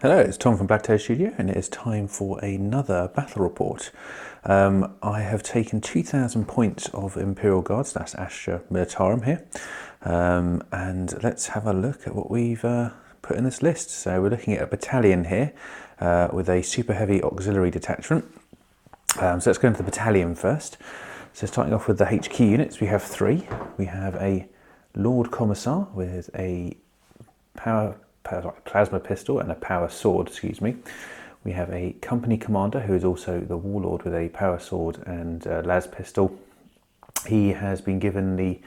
Hello, it's Tom from Blacktoad Studio, and it is time for another battle report. I have taken 2,000 points of Imperial Guards, that's Astra Militarum here, and let's have a look at what we've put in this list. So we're looking at a battalion here with a super heavy auxiliary detachment. So let's go into the battalion first. So starting off with the HQ units, we have three. We have a Lord Commissar with a plasma pistol and a power sword, excuse me. We have a company commander who is also the warlord with a power sword and las pistol. He has been given the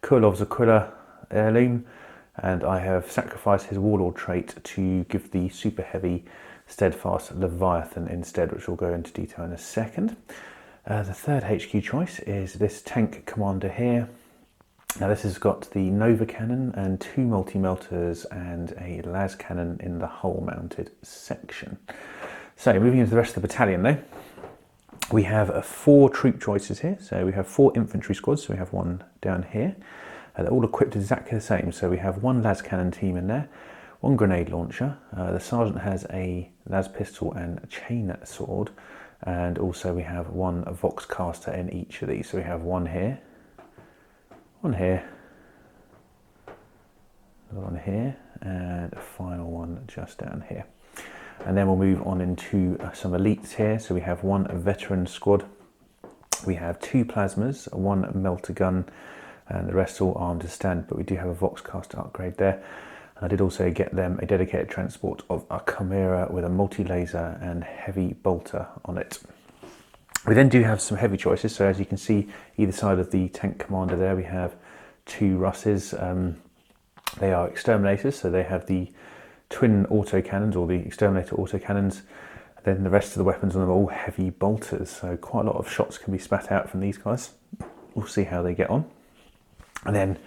Kurlov's Aquila heirloom, and I have sacrificed his warlord trait to give the super heavy steadfast Leviathan instead, which we'll go into detail in a second. The third HQ choice is this tank commander here. Now this has got the Nova cannon and two multi-melters and a las cannon in the hull mounted section. So moving into the rest of the battalion though, we have four troop choices here. So we have four infantry squads, so we have one down here. They're all equipped exactly the same. So we have one las cannon team in there, one grenade launcher. The sergeant has a las pistol and a chain sword, and also we have one vox caster in each of these. So we have one here, one here, another one here, and a final one just down here. And then we'll move on into some elites here. So we have one veteran squad, we have two plasmas, one melter gun, and the rest all armed to stand, but we do have a vox caster upgrade there. And I did also get them a dedicated transport of a Chimera with a multi-laser and heavy bolter on it. We then do have some heavy choices. So as you can see, either side of the tank commander there, we have two Russes. They are exterminators, so they have the twin autocannons, or the exterminator autocannons. Then the rest of the weapons on them are all heavy bolters, so quite a lot of shots can be spat out from these guys. We'll see how they get on. And then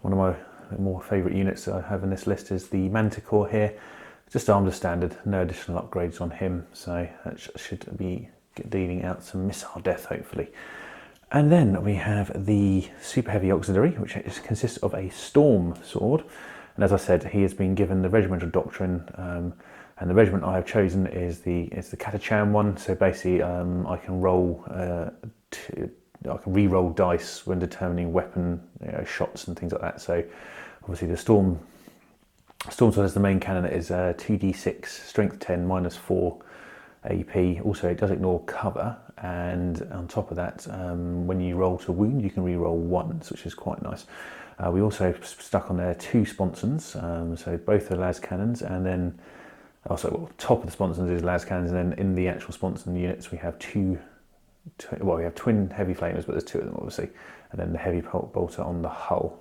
one of my more favourite units that I have in this list is the Manticore here, just armed as standard, no additional upgrades on him, so that should be dealing out some missile death hopefully. And then we have the super heavy auxiliary, which consists of a storm sword, and as I said, he has been given the regimental doctrine, and the regiment I have chosen is the Catachan one. So basically I can roll I can re-roll dice when determining weapon shots and things like that. So obviously the storm sword is the main cannon. It is 2d6 strength 10 minus 4 AP. Also, it does ignore cover, and on top of that, when you roll to wound, you can re-roll once, which is quite nice. We also stuck on there two sponsons, so both are las cannons, and then also top of the sponsons is las cannons, and then in the actual sponson units we have we have twin heavy flamers, but there's two of them obviously, and then the heavy bolter on the hull.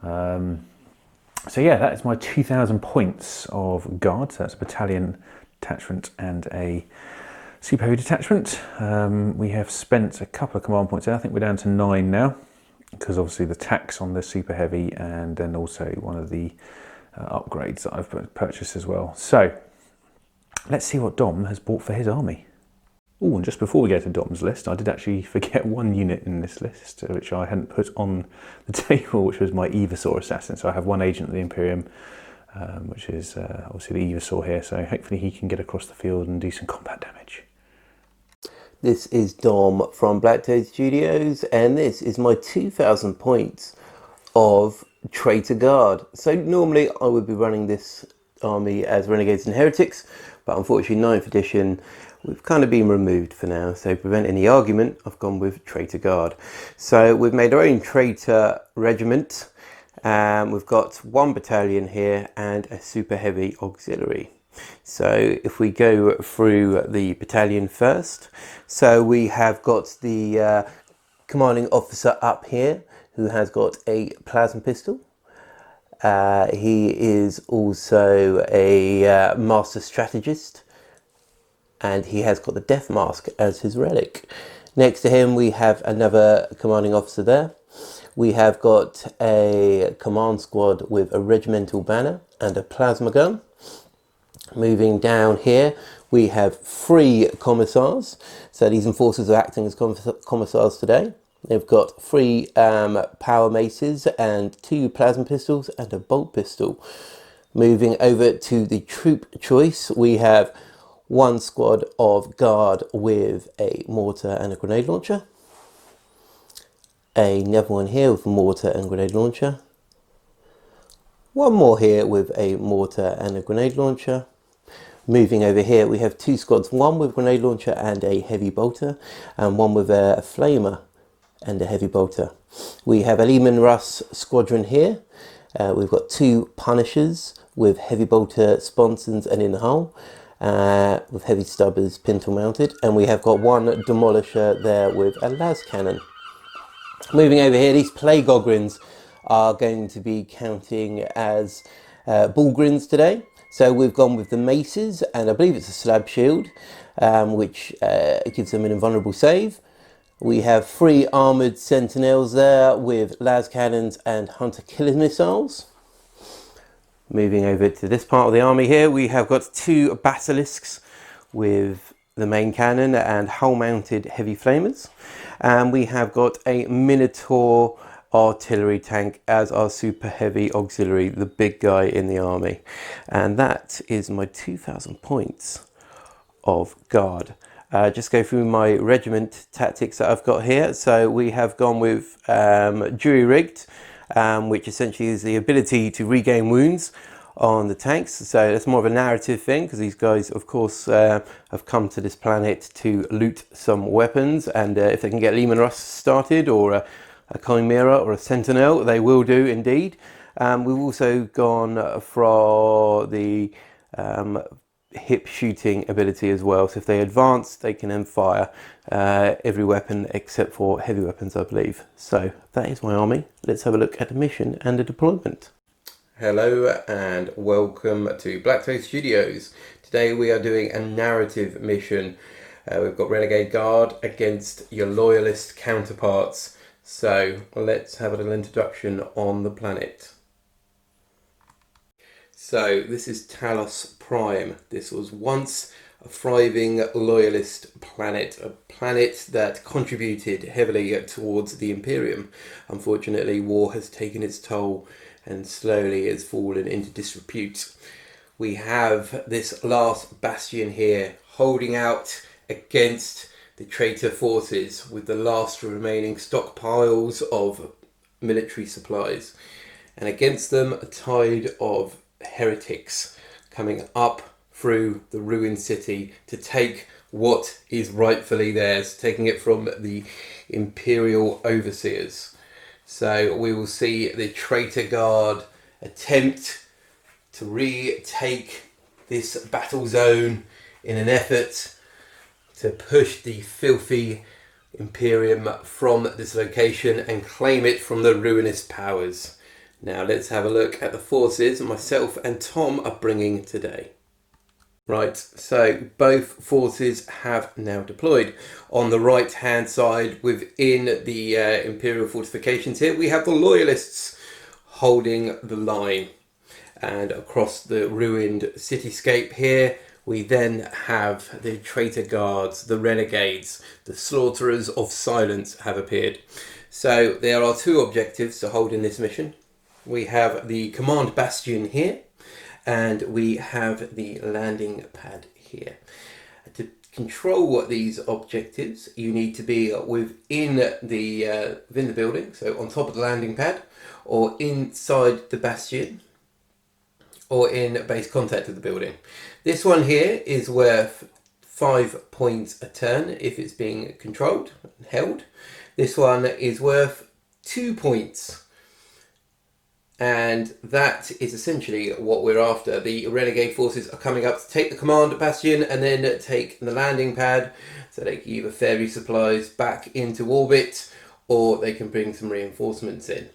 So yeah, that is my 2,000 points of guard. So that's a battalion detachment and a super heavy detachment. We have spent a couple of command points there. I think we're down to 9 now, because obviously the tax on the super heavy, and then also one of the upgrades that I've purchased as well. So let's see what Dom has bought for his army. Oh, and just before we go to Dom's list, I did actually forget one unit in this list, which I hadn't put on the table, which was my Evasaur assassin. So I have one agent of the Imperium, which is obviously the Evasaur here, so hopefully he can get across the field and do some combat damage. This is Dom from Blacktoad Studios, and this is my 2,000 points of Traitor Guard. So normally I would be running this army as Renegades and Heretics, but unfortunately 9th edition, we've kind of been removed for now. So to prevent any argument, I've gone with Traitor Guard. So we've made our own Traitor Regiment. We've got one battalion here and a super heavy auxiliary. So if we go through the battalion first, so we have got the commanding officer up here who has got a plasma pistol. He is also a master strategist, and he has got the death mask as his relic. Next to him we have another commanding officer there. We have got a command squad with a regimental banner and a plasma gun. Moving down here, we have 3 commissars. So these enforcers are acting as commissars today. They've got 3 power maces and 2 plasma pistols and a bolt pistol. Moving over to the troop choice, we have one squad of guard with a mortar and a grenade launcher. Another one here with a mortar and grenade launcher. One more here with a mortar and a grenade launcher. Moving over here, we have two squads, one with a grenade launcher and a heavy bolter, and one with a flamer and a heavy bolter. We have a Lehman Russ squadron here. We've got two Punishers with heavy bolter sponsons and in the hull, with heavy stubbers pintle mounted, and we have got one Demolisher there with a las cannon. Moving over here, these Plague Ogrins are going to be counting as Bullgrins today. So we've gone with the Maces, and I believe it's a slab shield, which gives them an invulnerable save. We have 3 armoured Sentinels there with las cannons and hunter killer missiles. Moving over to this part of the army here, we have got 2 Basilisks with the main cannon and hull mounted heavy flamers. And we have got a Minotaur artillery tank as our super heavy auxiliary, the big guy in the army. And that is my 2,000 points of guard. Just go through my regiment tactics that I've got here. So we have gone with jury rigged, which essentially is the ability to regain wounds on the tanks. So that's more of a narrative thing, because these guys of course have come to this planet to loot some weapons, and if they can get Lehman Russ started, or a Chimera or a Sentinel, they will do indeed. We've also gone for the hip shooting ability as well. So if they advance, they can then fire every weapon except for heavy weapons, I believe. So that is my army. Let's have a look at the mission and the deployment. Hello and welcome to Blacktoad Studios. Today we are doing a narrative mission. We've got Renegade Guard against your loyalist counterparts. So let's have a little introduction on the planet. So this is Talos Prime. This was once a thriving loyalist planet, a planet that contributed heavily towards the Imperium. Unfortunately, war has taken its toll and slowly has fallen into disrepute. We have this last bastion here holding out against the traitor forces with the last remaining stockpiles of military supplies, and against them a tide of heretics coming up through the ruined city to take what is rightfully theirs, taking it from the Imperial overseers. So we will see the Traitor Guard attempt to retake this battle zone in an effort to push the filthy Imperium from this location and claim it from the ruinous powers. Now let's have a look at the forces myself and Tom are bringing today. Right, so both forces have now deployed. On the right hand side within the Imperial fortifications here, we have the Loyalists holding the line. And across the ruined cityscape here, we then have the Traitor Guards, the Renegades, the Slaughterers of Silence have appeared. So there are 2 objectives to hold in this mission. We have the Command Bastion here, and we have the landing pad here. To control these objectives, you need to be within the building, so on top of the landing pad, or inside the bastion, or in base contact of the building. This one here is worth 5 points a turn if it's being controlled and held. This one is worth 2 points. And that is essentially what we're after. The Renegade forces are coming up to take the command bastion and then take the landing pad, so they can either ferry supplies back into orbit or they can bring some reinforcements in.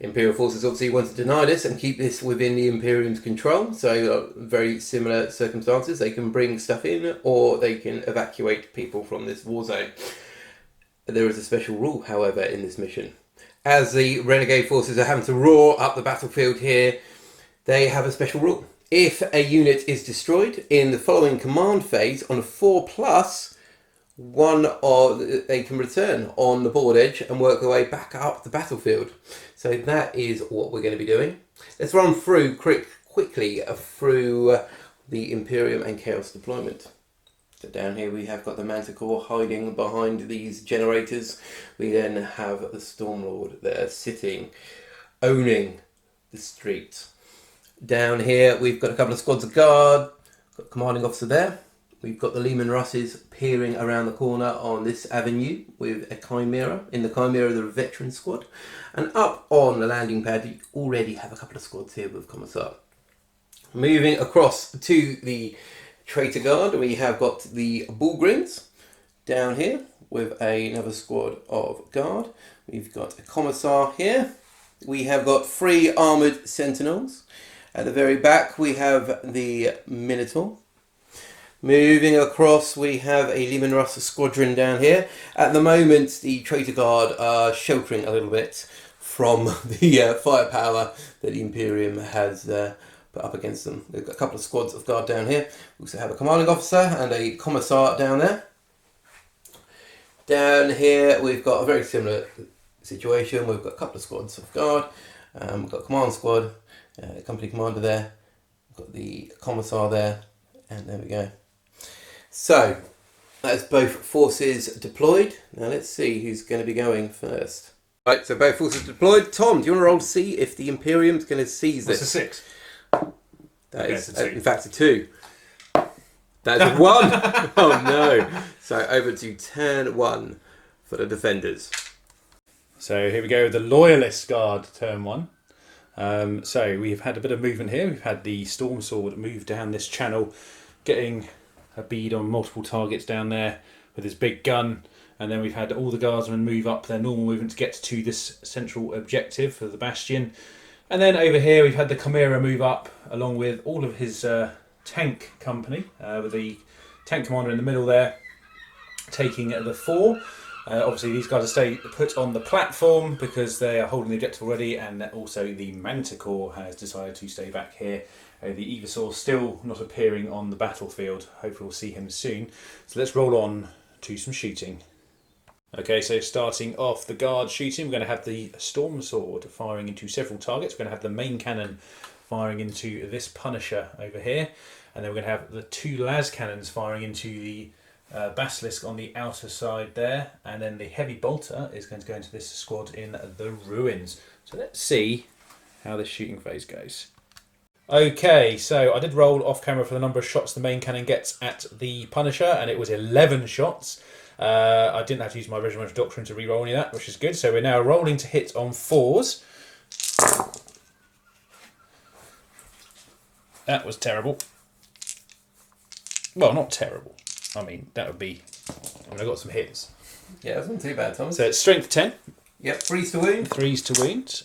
Imperial forces obviously want to deny this and keep this within the Imperium's control, so very similar circumstances. They can bring stuff in or they can evacuate people from this war zone. There is a special rule, however, in this mission. As the Renegade forces are having to roar up the battlefield here, they have a special rule. If a unit is destroyed in the following command phase on a 4+, they can return on the board edge and work their way back up the battlefield. So that is what we're going to be doing. Let's run through quickly through the Imperium and Chaos deployment. So down here we have got the Manticore hiding behind these generators. We then have the Stormlord there sitting, owning the street. Down here we've got a couple of squads of guard, got a commanding officer there. We've got the Lehman Russes peering around the corner on this avenue with a Chimera. In the Chimera, the veteran squad. And up on the landing pad, you already have a couple of squads here with Commissar. Moving across to the Traitor Guard, we have got the Bullgrins down here with another squad of guard. We've got a Commissar here. We have got 3 armoured Sentinels. At the very back, we have the Minotaur. Moving across, we have a Lehman Russ squadron down here. At the moment, the Traitor Guard are sheltering a little bit from the firepower that the Imperium has put up against them. They've got a couple of squads of guard down here. We also have a commanding officer and a commissar down there. Down here, we've got a very similar situation. We've got a couple of squads of guard. We've got a command squad, company commander there. We've got the commissar there, and there we go. So, that's both forces deployed. Now let's see who's going to be going first. Right, so both forces deployed. Tom, do you want to roll to see if the Imperium's going to seize this? That's a 6. That is, it's a 2. in fact, a 2. That's a 1. Oh no. So over to turn 1 for the defenders. So here we go, the Loyalist Guard, turn 1. So we've had a bit of movement here. We've had the Storm Sword move down this channel, getting a bead on multiple targets down there with his big gun. And then we've had all the guardsmen move up their normal movement to get to this central objective for the Bastion. And then over here we've had the Chimera move up along with all of his tank company, with the tank commander in the middle there taking the 4. Obviously these guys are staying put on the platform because they are holding the objective already, and also the Manticore has decided to stay back here. The Evasaur still not appearing on the battlefield. Hopefully we'll see him soon. So let's roll on to some shooting. Okay, so starting off the guard shooting, we're going to have the Storm Sword firing into several targets. We're going to have the main cannon firing into this Punisher over here. And then we're going to have the 2 las cannons firing into the Basilisk on the outer side there. And then the heavy bolter is going to go into this squad in the ruins. So let's see how this shooting phase goes. Okay, so I did roll off camera for the number of shots the main cannon gets at the Punisher, and it was 11 shots. I didn't have to use my regimental doctrine to re-roll any of that, which is good. So we're now rolling to hit on 4s. That was terrible. Well, not terrible. I mean, that would be... I got some hits. Yeah, that wasn't too bad, Thomas. So it's strength 10. Yep, 3s to wound. 3s to wound.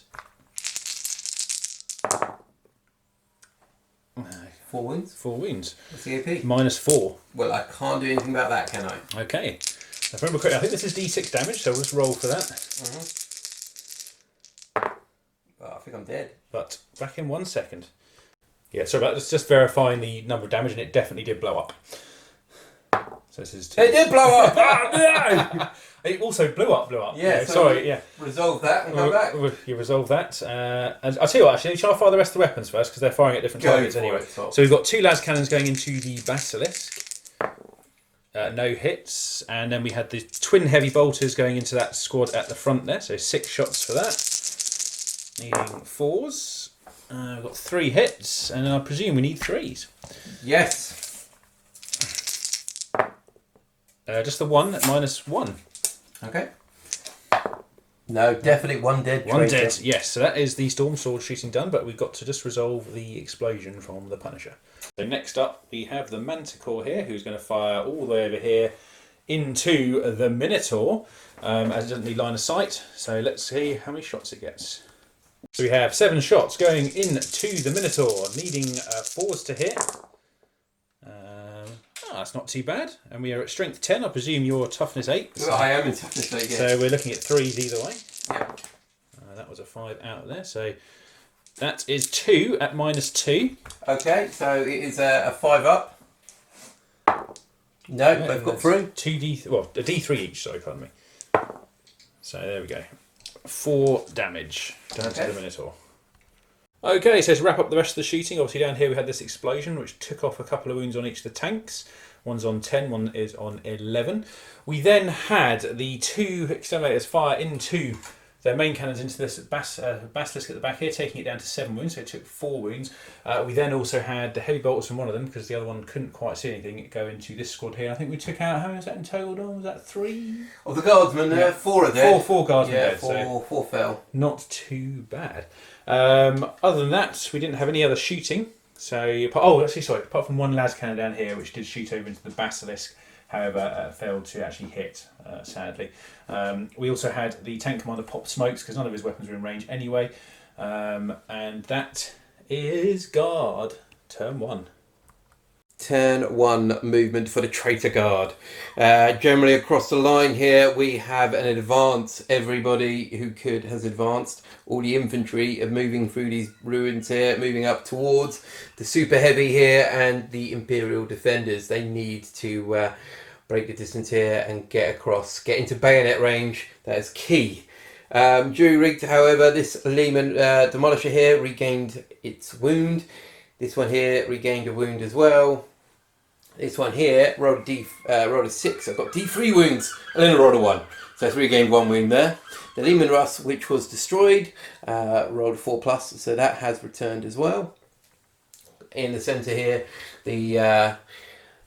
4 wounds. 4 wounds. What's the AP? -4. Well, I can't do anything about that, can I? Okay. If I remember correctly, I think this is D6 damage, so we'll just roll for that. Well, I think I'm dead. But back in 1 second. Yeah, sorry about that. It's just verifying the number of damage, and it definitely did blow up. So this is... It did blow up! No! It also blew up. Yeah, No, so sorry, yeah. Resolve that and come back. You resolve that. And I'll tell you what, actually, shall I fire the rest of the weapons first? Because they're firing at different targets anyway. So we've got 2 las cannons going into the Basilisk. No hits. And then we had the twin heavy bolters going into that squad at the front there. So 6 shots for that. Needing 4s. We've got 3 hits. And I presume we need 3s. Yes. Just the 1 at -1. Okay. No, definitely 1 dead. 1 dead, yes. So that is the Storm Sword shooting done, but we've got to just resolve the explosion from the Punisher. So next up, we have the Manticore here, who's going to fire all the way over here into the Minotaur, as it doesn't need line of sight. So let's see how many shots it gets. So we have 7 shots going into the Minotaur, needing 4s to hit. That's not too bad. And we are at strength 10. I presume you're toughness 8. Well, I am in toughness 8, yes. So we're looking at 3s either way. Yep. That was a 5 out of there. So that is 2 at -2. Okay, so it is a 5 up. No, Yeah, they've got through. 2D, well, a D3 each, sorry, pardon me. So there we go. 4 damage down to the Minotaur. Okay, so to wrap up the rest of the shooting, obviously down here we had this explosion which took off a couple of wounds on each of the tanks. One's on 10, one is on 11. We then had the two exterminators fire into their main cannons into this basilisk at the back here, taking it down to 7 wounds, so it took 4 wounds. We then also had the heavy bolts from one of them, because the other one couldn't quite see anything, go into this squad here. I think we took out, how many was that in total? Was that 3? Of the guardsmen, Yeah. 4 of them. Four guardsmen Yeah, dead, four fell. not too bad. Other than that, we didn't have any other shooting. So, apart from one las cannon down here, which did shoot over into the basilisk, however, failed to actually hit, sadly. We also had the tank commander pop smokes because none of his weapons were in range anyway. And that is Guard, turn 1. Turn 1 movement for the Traitor Guard. Generally across the line here we have an advance. Everybody who could has advanced. All the infantry are moving through these ruins here, moving up towards the super heavy here and the Imperial defenders. They need to break the distance here and get across, get into bayonet range. That is key. Jury-rigged, however, this Lehman Demolisher here regained its wound. This one here regained a wound as well. This one here rolled a 6. I've got D3 wounds and then I rolled a 1. So it's regained 1 wound there. The Lehman Russ, which was destroyed, rolled a 4+, so that has returned as well. In the centre here, the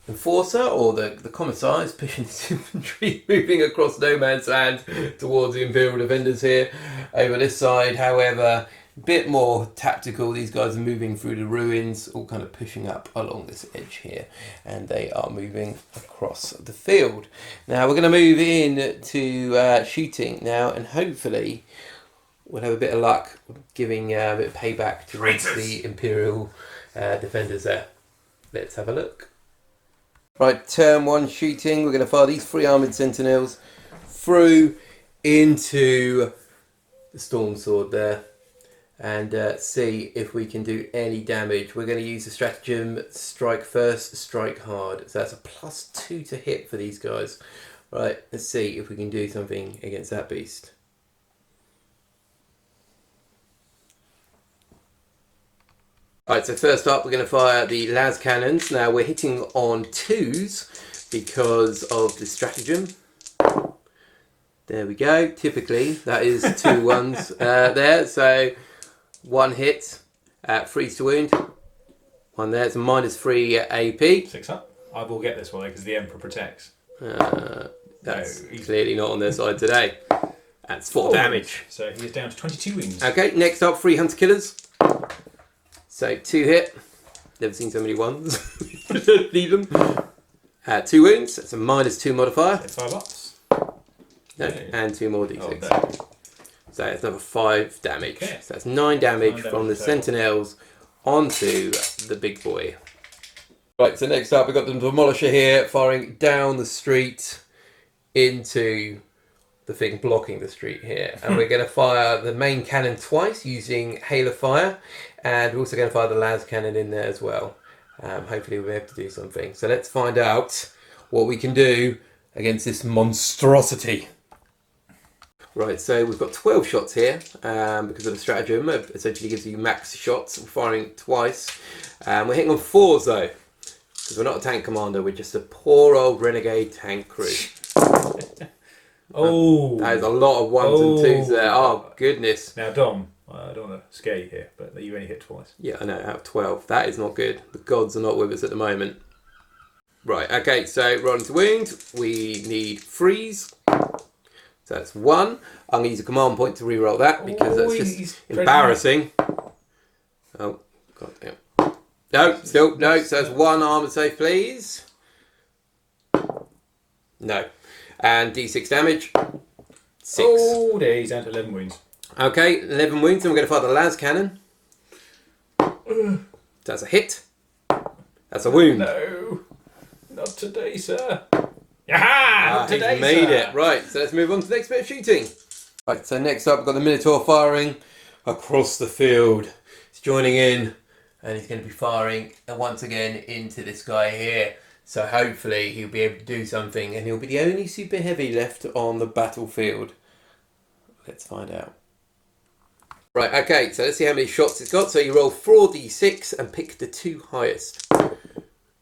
Enforcer, or the Commissar, is pushing his infantry, moving across no man's land towards the Imperial defenders here. Over this side, however, a bit more tactical. These guys are moving through the ruins, all kind of pushing up along this edge here, and they are moving across the field. Now we're going to move in to shooting now, and hopefully we'll have a bit of luck giving a bit of payback towards the Imperial defenders there. Let's have a look. Right, turn 1 shooting. We're going to fire these 3 armoured sentinels through into the storm sword there and see if we can do any damage. We're going to use the stratagem strike first, strike hard. So that's a +2 to hit for these guys. Right, let's see if we can do something against that beast. Right, so first up we're going to fire the las cannons. Now we're hitting on 2s because of the stratagem. There we go. Typically that is 2 ones there. So 1 hit, 3 to wound. 1 there. It's a -3 AP. 6 up. I will get this one because the Emperor protects. That's clearly not on their side today. That's 4 damage. So he is down to 22 wounds. Okay, next up 3 hunter killers. So 2 hit. Never seen so many 1s. Leave them. 2 wounds. That's a -2 modifier. 5 ups. No, and 2 more d6. Oh, so it's another 5 damage. Okay. So that's 9 damage 9 from the damage sentinels onto the big boy. Right, so next up we've got the Demolisher here firing down the street into the thing blocking the street here. And we're going to fire the main cannon twice using Hail of Fire. And we're also going to fire the las cannon in there as well. Hopefully we'll be able to do something. So let's find out what we can do against this monstrosity. Right, so we've got 12 shots here because of the stratagem. It essentially gives you max shots. We're firing twice. We're hitting on 4s though, because we're not a tank commander. We're just a poor old renegade tank crew. Oh, that is a lot of 1s and 2s there. Oh goodness. Now Dom, I don't want to scare you here, but you only hit twice. Yeah, I know, out of 12. That is not good. The gods are not with us at the moment. Right, okay, so rolling to wound. We need freeze. So that's 1. I'm going to use a command point to re-roll that because that's just embarrassing. Oh, god damn. No, still, no. So that's 1 armor save, please. No. And d6 damage. 6. Oh, there, he's down to 11 wounds. Okay, 11 wounds, and we're going to fire the las cannon. That's a hit. That's a wound. No, not today, sir. Yaha! Not today, he's made sir. it. Right, so let's move on to the next bit of shooting. Right, so next up we've got the Minotaur firing across the field. He's joining in, and he's going to be firing once again into this guy here. So hopefully he'll be able to do something, and he'll be the only super heavy left on the battlefield. Let's find out. Right, okay, so let's see how many shots it's got. So you roll 4d6 and pick the 2 highest.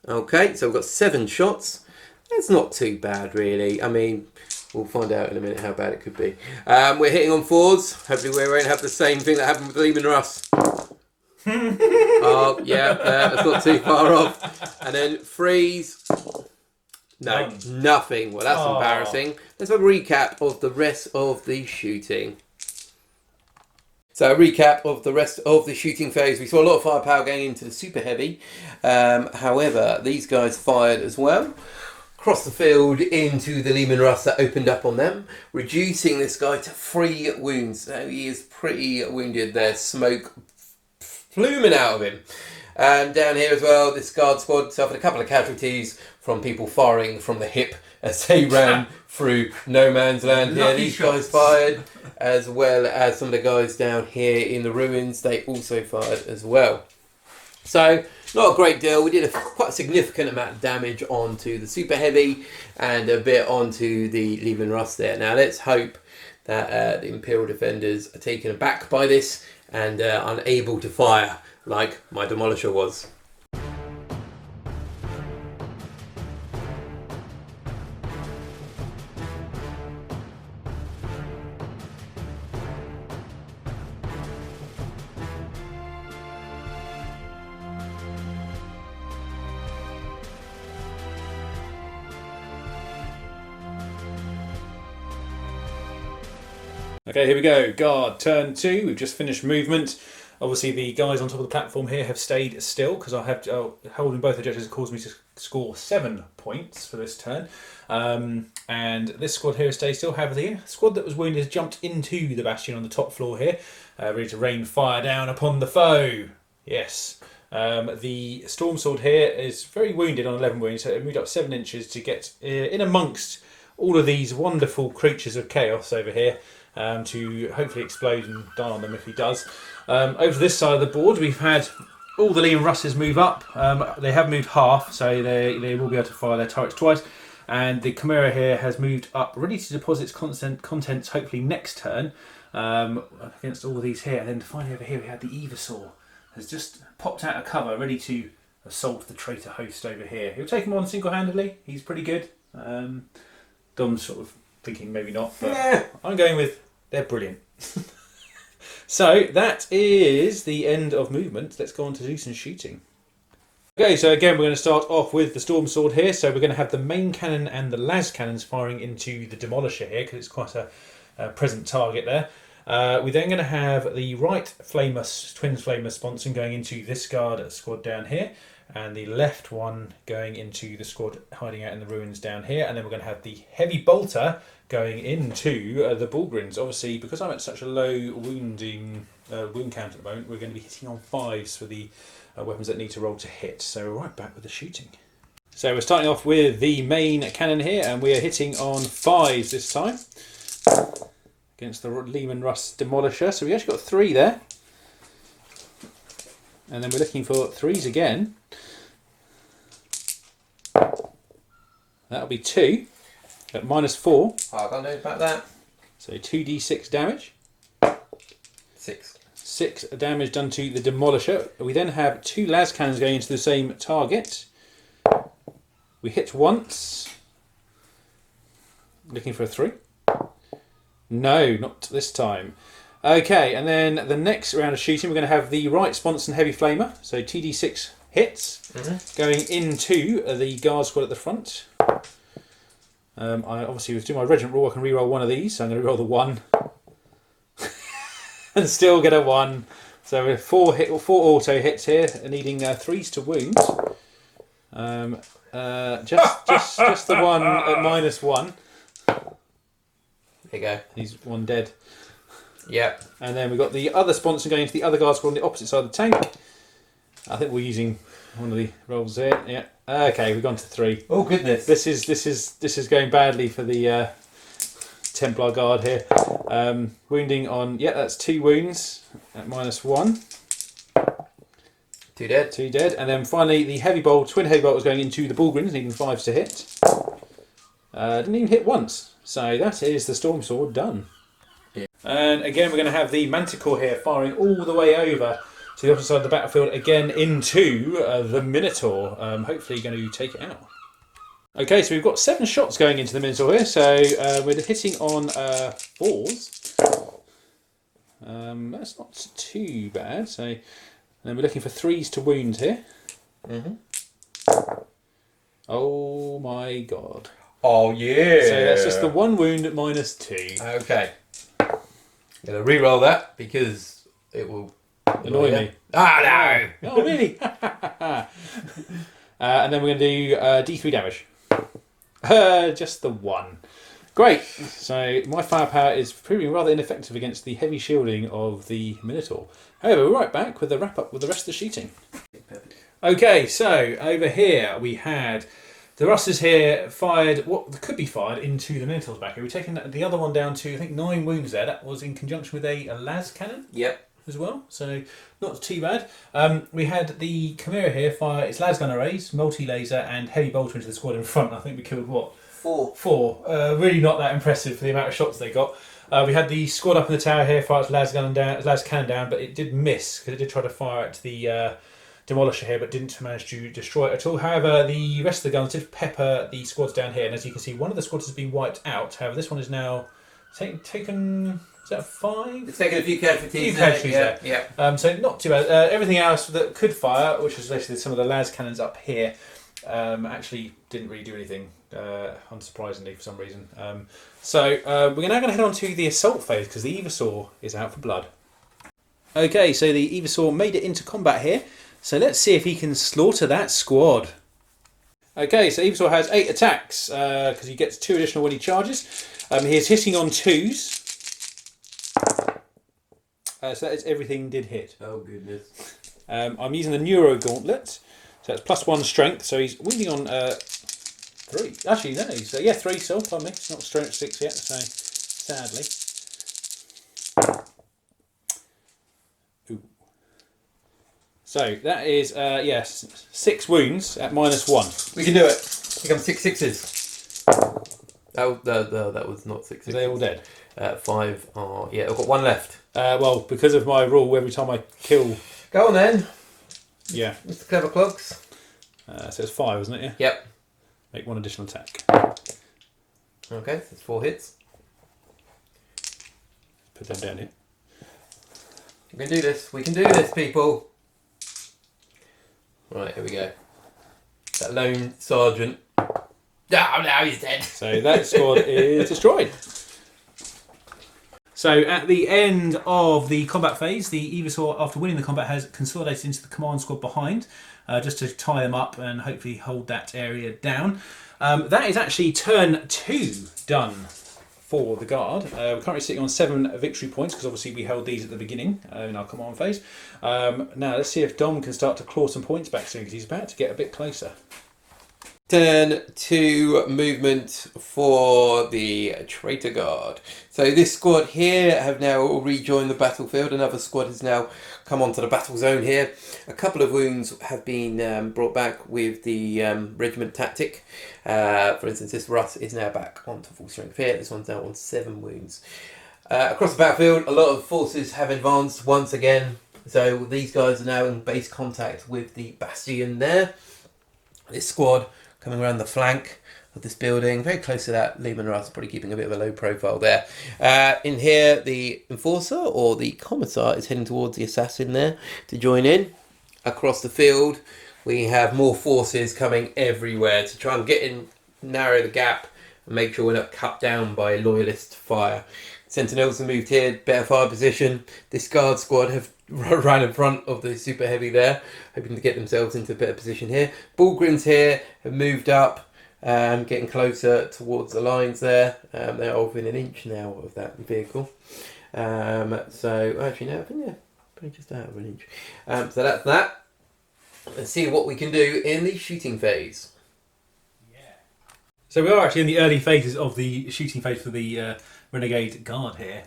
Okay, so we've got 7 shots. That's not too bad, really. I mean, we'll find out in a minute how bad it could be. We're hitting on 4s. Hopefully we won't have the same thing that happened with Lehman Russ. Oh, yeah, that's not too far off. And then 3s. No, nothing. Well, that's embarrassing. Let's have a recap of the rest of the shooting. So a recap of the rest of the shooting phase. We saw a lot of firepower going into the super heavy. However, these guys fired as well. Across the field into the Lehman Russ that opened up on them, reducing this guy to 3 wounds. So he is pretty wounded. There's smoke pluming out of him. And down here as well, this guard squad suffered a couple of casualties from people firing from the hip as they ran through no man's land here. These guys fired, as well as some of the guys down here in the ruins. They also fired as well. So, not a great deal. We did quite a significant amount of damage onto the super heavy and a bit onto the Lehman Russ there. Now, let's hope that the Imperial defenders are taken aback by this and unable to fire like my Demolisher was. Okay, here we go. Guard, turn 2. We've just finished movement. Obviously, the guys on top of the platform here have stayed still because I have holding both objectives has caused me to score 7 points for this turn. And this squad here has stayed still. However, the squad that was wounded has jumped into the bastion on the top floor here, ready to rain fire down upon the foe. Yes. The storm sword here is very wounded on 11 wounds, so it moved up 7 inches to get in amongst all of these wonderful creatures of chaos over here. To hopefully explode and die on them if he does. Over this side of the board, we've had all the Lehman Russes move up. They have moved half, so they will be able to fire their turrets twice. And the Chimera here has moved up, ready to deposit its contents hopefully next turn against all of these here. And then finally over here we had the Evasaur has just popped out of cover, ready to assault the traitor host over here. He'll take him on single-handedly. He's pretty good. Dom's sort of thinking maybe not, but yeah. I'm going with they're brilliant. So that is the end of movement. Let's go on to do some shooting. Okay, so again we're going to start off with the Storm Sword here. So we're going to have the main cannon and the las cannons firing into the Demolisher here because it's quite a present target there. We're then going to have the right Flamer, Twins Flamer sponson going into this guard squad down here, and the left one going into the squad hiding out in the ruins down here, and then we're going to have the heavy bolter going into the Bullgrins. Obviously, because I'm at such a low wound count at the moment, we're going to be hitting on 5s for the weapons that need to roll to hit. So we're right back with the shooting. So we're starting off with the main cannon here, and we are hitting on 5s this time against the Lehman Russ Demolisher. So we actually got 3 there. And then we're looking for 3s again. That'll be 2 at -4. I don't know about that. So 2d6 damage. 6. 6 damage done to the Demolisher. We then have 2 las cannons going into the same target. We hit once. Looking for a 3. No, not this time. Okay, and then the next round of shooting, we're going to have the right sponson heavy flamer. So 2d6 hits going into the guard squad at the front. I obviously was doing my regiment rule. I can reroll one of these. So I'm going to reroll the 1 and still get a 1. So we have 4 auto hits here, needing 3s to wound. Just the 1 at -1. There you go. He's 1 dead. Yep. And then we've got the other sponsor going into the other guard squad on the opposite side of the tank. I think we're using one of the rolls here. Yeah. Okay, we've gone to 3. Oh goodness. This is going badly for the Templar Guard here. Wounding on that's 2 wounds at -1. 2 dead. 2 dead. And then finally the heavy bolt, twin heavy bolt was going into the Bullgrins, needing 5s to hit. Didn't even hit once. So that is the Storm Sword done. Yeah. And again, we're going to have the Manticore here firing all the way over to the opposite side of the battlefield, again into the Minotaur. Hopefully going to take it out. Okay, so we've got 7 shots going into the Minotaur here, so we're hitting on 4s. That's not too bad. So then we're looking for 3s to wound here. Oh my god. Oh yeah. So that's just the 1 wound at -2. Okay. Gonna re-roll that because it will Annoy me. Ah no! Oh really? And then we're going to do D3 damage. Just the 1. Great. So my firepower is proving rather ineffective against the heavy shielding of the Minotaur. However, we're right back with the wrap up with the rest of the shooting. Okay, so over here we had the Russes here fired what could be fired into the Minotaur's back. We've taken the other one down to, I think, 9 wounds there. That was in conjunction with a las cannon. Yep. As well, so not too bad. We had the Chimera here fire its lasgun arrays, multi-laser and heavy bolter into the squad in front. I think we killed what? 4. Really not that impressive for the amount of shots they got. We had the squad up in the tower here fire its las cannon down, but it did miss because it did try to fire at the demolisher here, but didn't manage to destroy it at all. However, the rest of the guns did pepper the squads down here, and as you can see, one of the squads has been wiped out. However, this one is now taken. Is that 5? It's taken a few casualties. there. Yeah. So not too bad. Everything else that could fire, which was basically some of the las cannons up here, actually didn't really do anything, unsurprisingly for some reason. So we're now going to head on to the assault phase because the Evasaur is out for blood. Okay, so the Evasaur made it into combat here. So let's see if he can slaughter that squad. Okay, so Evasaur has 8 attacks because he gets 2 additional when he charges. He is hitting on 2s. So that is everything did hit. Oh goodness. I'm using the Neuro Gauntlet. So that's +1 strength. So he's wounding on 3. Actually, no, he's 3 still. Pardon me. It's not strength 6 yet. So sadly. Ooh. So that is 6 wounds at -1. We can do it. Become 6 6s. That was not 6 6s. Are they all dead? 5 are... Yeah, I've got 1 left. Well, because of my rule, every time I kill... Go on then. Yeah. Mr. Clever Clogs. So it's 5, isn't it? Yeah. Yep. Make 1 additional attack. Okay, so it's 4 hits. Put them down here. We can do this. We can do this, people. Right, here we go. That lone sergeant. Oh, now he's dead. So that squad is destroyed. So at the end of the combat phase, the Evasaur, after winning the combat, has consolidated into the command squad behind, just to tie them up and hopefully hold that area down. That is actually turn 2 done for the Guard. We're currently sitting on 7 victory points, because obviously we held these at the beginning in our command phase. Now let's see if Dom can start to claw some points back soon, because he's about to get a bit closer. Turn 2 movement for the Traitor Guard. So this squad here have now rejoined the battlefield. Another squad has now come onto the battle zone here. A couple of wounds have been brought back with the regiment tactic. For instance, this Russ is now back onto full strength here. This one's now on 7 wounds. Across the battlefield, a lot of forces have advanced once again. So these guys are now in base contact with the Bastion there. This squad coming around the flank of this building, very close to that Lehman Russ, probably keeping a bit of a low profile there. In here, the Enforcer or the Commissar is heading towards the Assassin there to join in. Across the field, we have more forces coming everywhere to try and get in, narrow the gap, and make sure we're not cut down by Loyalist fire. Sentinels have moved here, better fire position. This Guard squad have run in front of the super heavy there, hoping to get themselves into a better position here. Bullgrims here have moved up, getting closer towards the lines there. They're within an inch now of that vehicle. So actually no, I think they're probably just out of an inch. So that's that. Let's see what we can do in the shooting phase. So we are actually in the early phases of the shooting phase for the Renegade Guard here.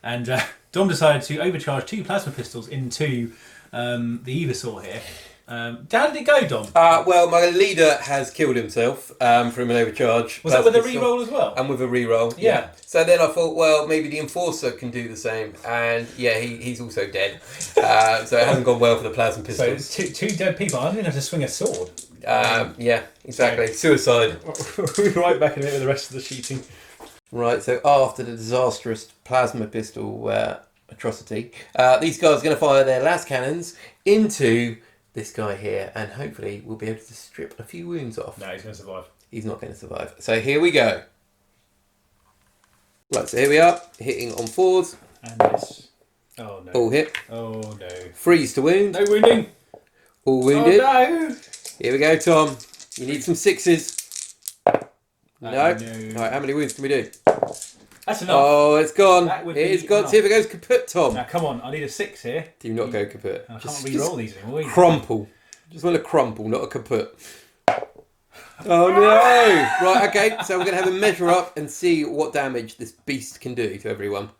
And Dom decided to overcharge 2 plasma pistols into the Evasaur here. How did it go, Dom? Well, my leader has killed himself from an overcharge. Was that with a reroll as well? And with a reroll, Yeah. So then I thought, well, maybe the Enforcer can do the same. And yeah, he's also dead. So it hasn't gone well for the plasma So pistols. two dead people. I didn't have to swing a sword. Yeah, exactly. Suicide. We're right back in it with the rest of the shooting. Right, so after the disastrous plasma pistol atrocity, these guys are going to fire their last cannons into this guy here, and hopefully we'll be able to strip a few wounds off. No, he's going to survive. He's not going to survive. So here we go. Right, so here we are, hitting on 4s. And this. Oh no. All hit. Oh no. Freeze to wound. No wounding. All wounded. Oh no. Here we go, Tom. You need some 6s. No. No. Alright, how many wounds can we do? That's enough. Oh, it's gone. That would It's be gone. enough. See if it goes kaput, Tom. Now come on, I need a 6 here. Do not go kaput. I can't re-roll these anymore. Crumple. Just want to crumple, not a kaput. Oh no! Right, okay, so we're going to have a measure up and see what damage this beast can do to everyone.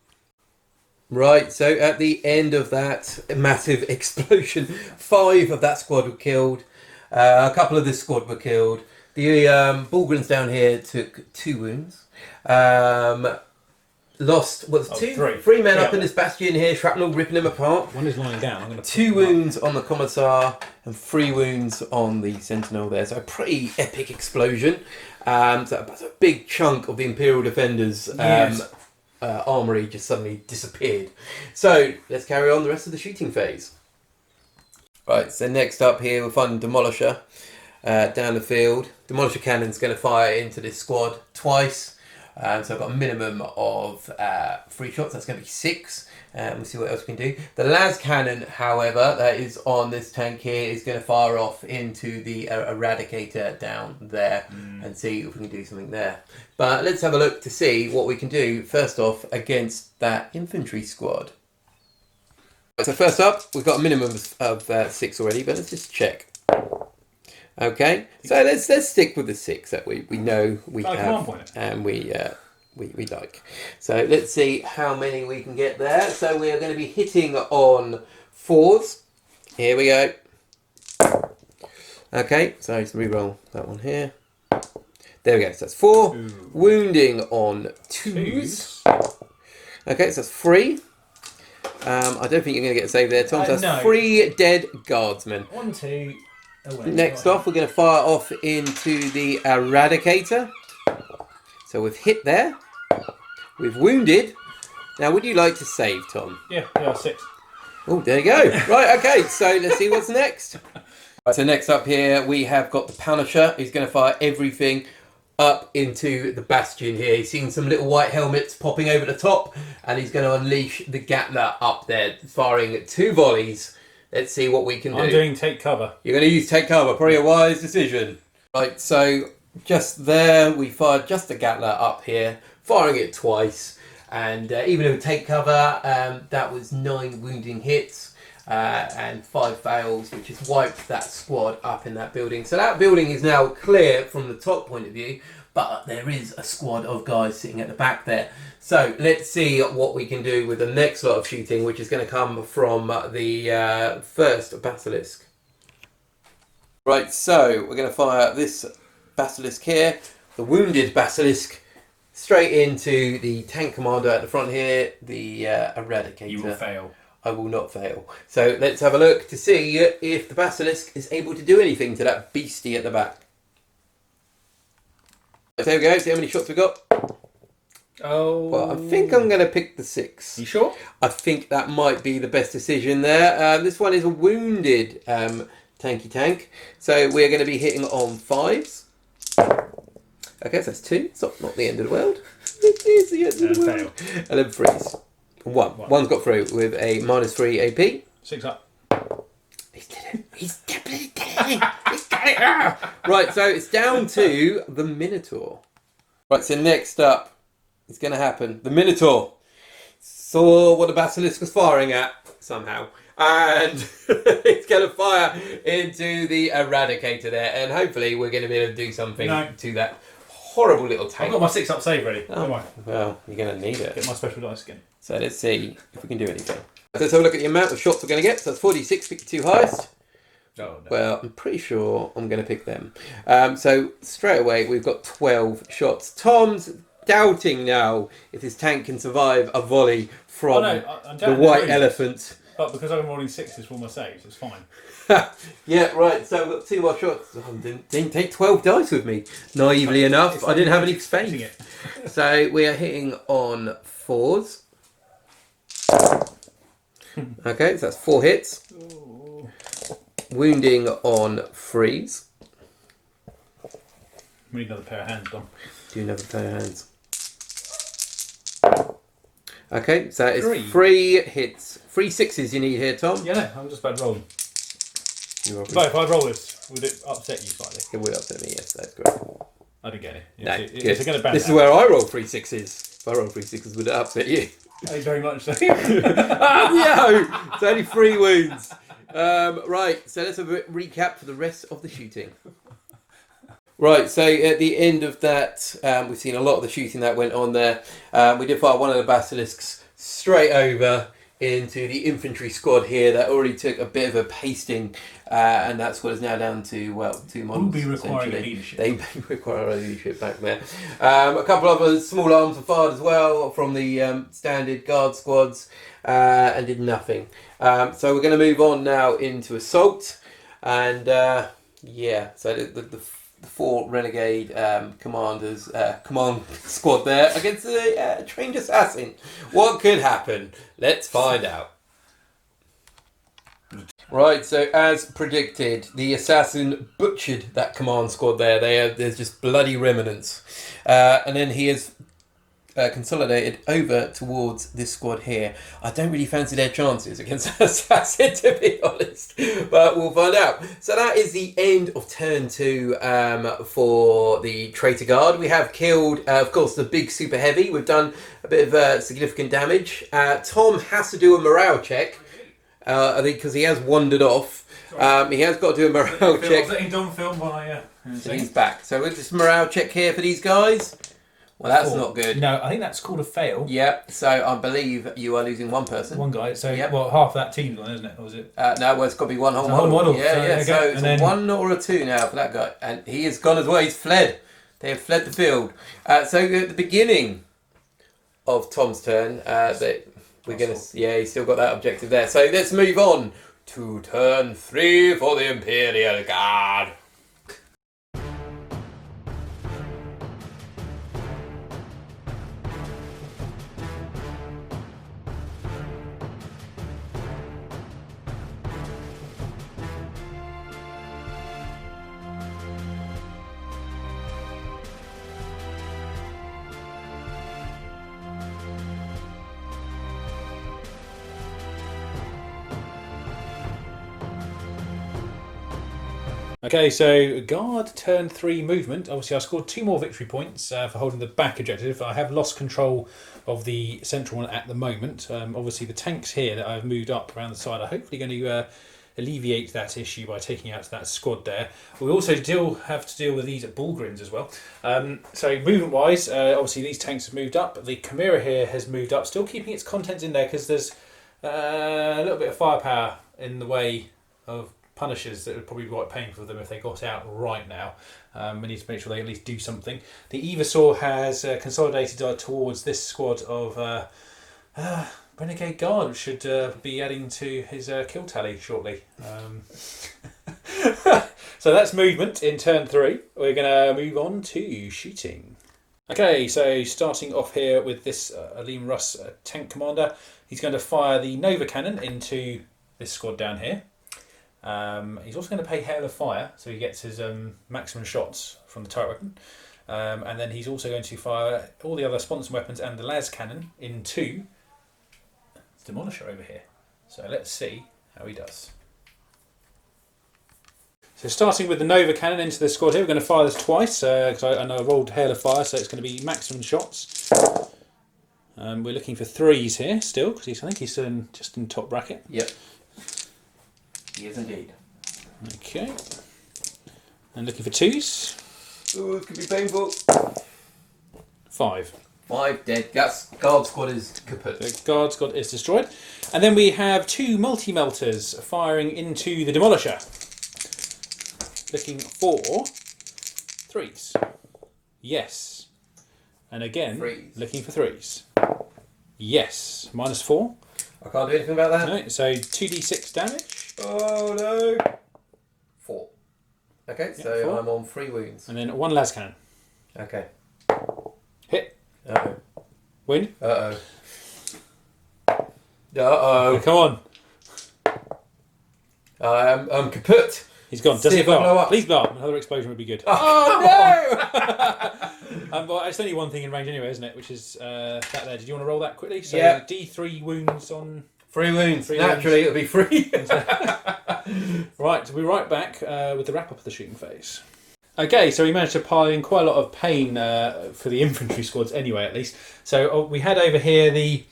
Right, so at the end of that massive explosion, 5 of that squad were killed. A couple of this squad were killed. The Bulgrins down here took 2 wounds. Lost, two? 3 men up in this bastion here, shrapnel ripping them apart. One is lying down. I'm going to 2 wounds on the Commissar and 3 wounds on the Sentinel there. So a pretty epic explosion. So a big chunk of the Imperial Defenders armoury just suddenly disappeared. So let's carry on the rest of the shooting phase. Right, so next up here we'll find Demolisher down the field. Demolisher cannon's going to fire into this squad twice. So I've got a minimum of 3 shots. That's going to be 6. We'll see what else we can do. The las cannon, however, that is on this tank here, is going to fire off into the Eradicator down there and see if we can do something there. But let's have a look to see what we can do first off against that infantry squad. So first up, we've got a minimum of 6 already, but let's just check. Okay, so let's stick with the 6 that we know we have and we like. So let's see how many we can get there. So we are going to be hitting on 4s. Here we go. Okay, so let's re-roll that one here. There we go. So that's 4. Ooh. Wounding on 2s. Okay, so that's 3. I don't think you're going to get a save there, Tom. So that's 3 dead guardsmen. 1, 2. Next off, we're going to fire off into the Eradicator. So we've hit there. We've wounded. Now, would you like to save, Tom? Yeah, 6. Oh, there you go. Right, okay, so let's see what's next. Right, so next up here, we have got the Punisher. He's going to fire everything up into the bastion here. He's seen some little white helmets popping over the top, and he's going to unleash the Gatler up there, firing 2 volleys. Let's see what we can do. I'm doing take cover. You're going to use take cover. Probably a wise decision. Right, so just there, we fired just the Gatler up here, firing it twice. And even with take cover, that was 9 wounding hits and 5 fails, which has wiped that squad up in that building. So that building is now clear from the top point of view, but there is a squad of guys sitting at the back there. So let's see what we can do with the next lot of shooting, which is going to come from the first Basilisk. Right, so we're going to fire this Basilisk here, the wounded Basilisk, straight into the tank commander at the front here, the Eradicator. You will fail. I will not fail. So let's have a look to see if the Basilisk is able to do anything to that beastie at the back. So there we go, see how many shots we've got. Oh. Well, I think I'm going to pick the 6. You sure? I think that might be the best decision there. This one is a wounded tanky tank. So we're going to be hitting on 5s. Okay, so that's 2. It's not the end of the world. It is the end of the world. Fail. And then 3s. 1. One's got through with a -3 AP. 6 up. He's did it. He's definitely did it. He's done it. Right, so it's down to the Minotaur. Right, so next up, it's going to happen. The Minotaur saw what the Basilisk was firing at, somehow. And it's going to fire into the Eradicator there. And hopefully we're going to be able to do something to that horrible little tank. I've got my 6 up save ready. Oh, well, you're going to need it. Get my special dice again. So let's see if we can do anything. So let's have a look at the amount of shots we're going to get. So that's 46, pick the 2 highest. Oh, no. Well, I'm pretty sure I'm going to pick them. So straight away, we've got 12 shots. Tom's doubting now if his tank can survive a volley from the white elephant. But because I'm rolling 6s for all my saves, it's fine. Yeah, right. So I've got 2 more shots. I didn't take 12 dice with me. Naively enough, I didn't have any space. So we are hitting on 4s. Okay, so that's 4 hits. Ooh. Wounding on 3s. We need another pair of hands, Dom. Do another pair of hands. Okay, so it's 3. 3 hits. 3 6s you need here, Tom. Yeah, no, I'm just about to roll them. But if I roll this, would it upset you slightly? it will upset me, yes, that's great. I didn't get it. No, It's going to bounce this is out. where I roll 3 6s. If I roll 3 6s, would it upset you? Thank you very much. So. No! It's only 3 wounds. Right, so let's have a recap for the rest of the shooting. Right, so at the end of that, we've seen a lot of the shooting that went on there. We did fire one of the basilisks straight over into the infantry squad here that already took a bit of a pasting, and that squad is now down to, well, 2 models. Will be requiring leadership. They require leadership back there. A couple of other small arms were fired as well from the standard guard squads, and did nothing. So we're going to move on now into assault, and yeah, so the 4 renegade commanders command squad there against a trained assassin. What could happen? Let's find out. Right, so as predicted, the assassin butchered that command squad there. There's just bloody remnants, and then he has consolidated over towards this squad here. I don't really fancy their chances against an assassin, to be honest, but we'll find out. So that is the end of turn 2 for the Traitor Guard. We have killed, of course, the big super heavy. We've done a bit of significant damage. Tom has to do a morale check, I think, because he has wandered off. He has got to do a morale check. Letting Dom film while So he's back. So with this morale check here for these guys. Well, that's not good. No, I think that's called a fail. Yep, so I believe you are losing one person. One guy, so Yep. well, half that team's on, isn't it? Or was it? No, well, it's got to be one whole It's a whole model. model. Yeah, So so there you go. it's And then- 1 or a 2 now for that guy. And he has gone as well, he's fled. They have fled the field. So at the beginning of Tom's turn, we're going to... Yeah, he's still got that objective there. So let's move on to turn 3 for the Imperial Guard. Okay, so Guard turn 3 movement. Obviously, I scored 2 more victory points for holding the back objective. I have lost control of the central one at the moment. Obviously, the tanks here that I've moved up around the side are hopefully going to alleviate that issue by taking out that squad there. We also have to deal with these at Bullgrins as well. So movement-wise, obviously these tanks have moved up. The Chimera here has moved up, still keeping its contents in there because there's a little bit of firepower in the way of Punishers that would probably be quite painful for them if they got out right now. We need to make sure they at least do something. The Evasaur has consolidated towards this squad of Renegade Guard, which should be adding to his kill tally shortly. So that's movement in turn 3. We're going to move on to shooting. Okay, so starting off here with this Aleem Russ tank commander, he's going to fire the Nova Cannon into this squad down here. He's also going to pay Hail of Fire, so he gets his maximum shots from the turret weapon. And then he's also going to fire all the other sponson weapons and the las cannon into the Demolisher over here. So let's see how he does. So starting with the Nova Cannon into the squad here, we're going to fire this twice, because I know I rolled Hail of Fire, so it's going to be maximum shots. We're looking for 3s here still, because I think he's just in top bracket. Yep. He is indeed. Okay. And looking for 2s. Ooh, it could be painful. 5. 5 dead. That's Guard squad is kaput. The Guard squad is destroyed. And then we have 2 multi-melters firing into the Demolisher. looking for 3s. Yes. And again, Threes. looking for 3s. Yes. -4. I can't do anything about that. No, so 2d6 damage. Oh no. 4. Okay, Yeah, so 4. I'm on 3 wounds. And then 1 las cannon. Okay. Hit. Uh-oh. Win. Uh-oh. Uh-oh. Come on. I'm kaput. He's gone. See Does he if I blow blow up? up. Please blow up. Another explosion would be good. Oh, no! Well, it's only one thing in range anyway, isn't it? Which is that there. Did you want to roll that quickly? So Yeah. D3 wounds on... 3 wounds. 3 Naturally, it'll be 3. Right, so we're right back with the wrap-up of the shooting phase. Okay, so we managed to pile in quite a lot of pain for the infantry squads anyway, at least. So we had over here the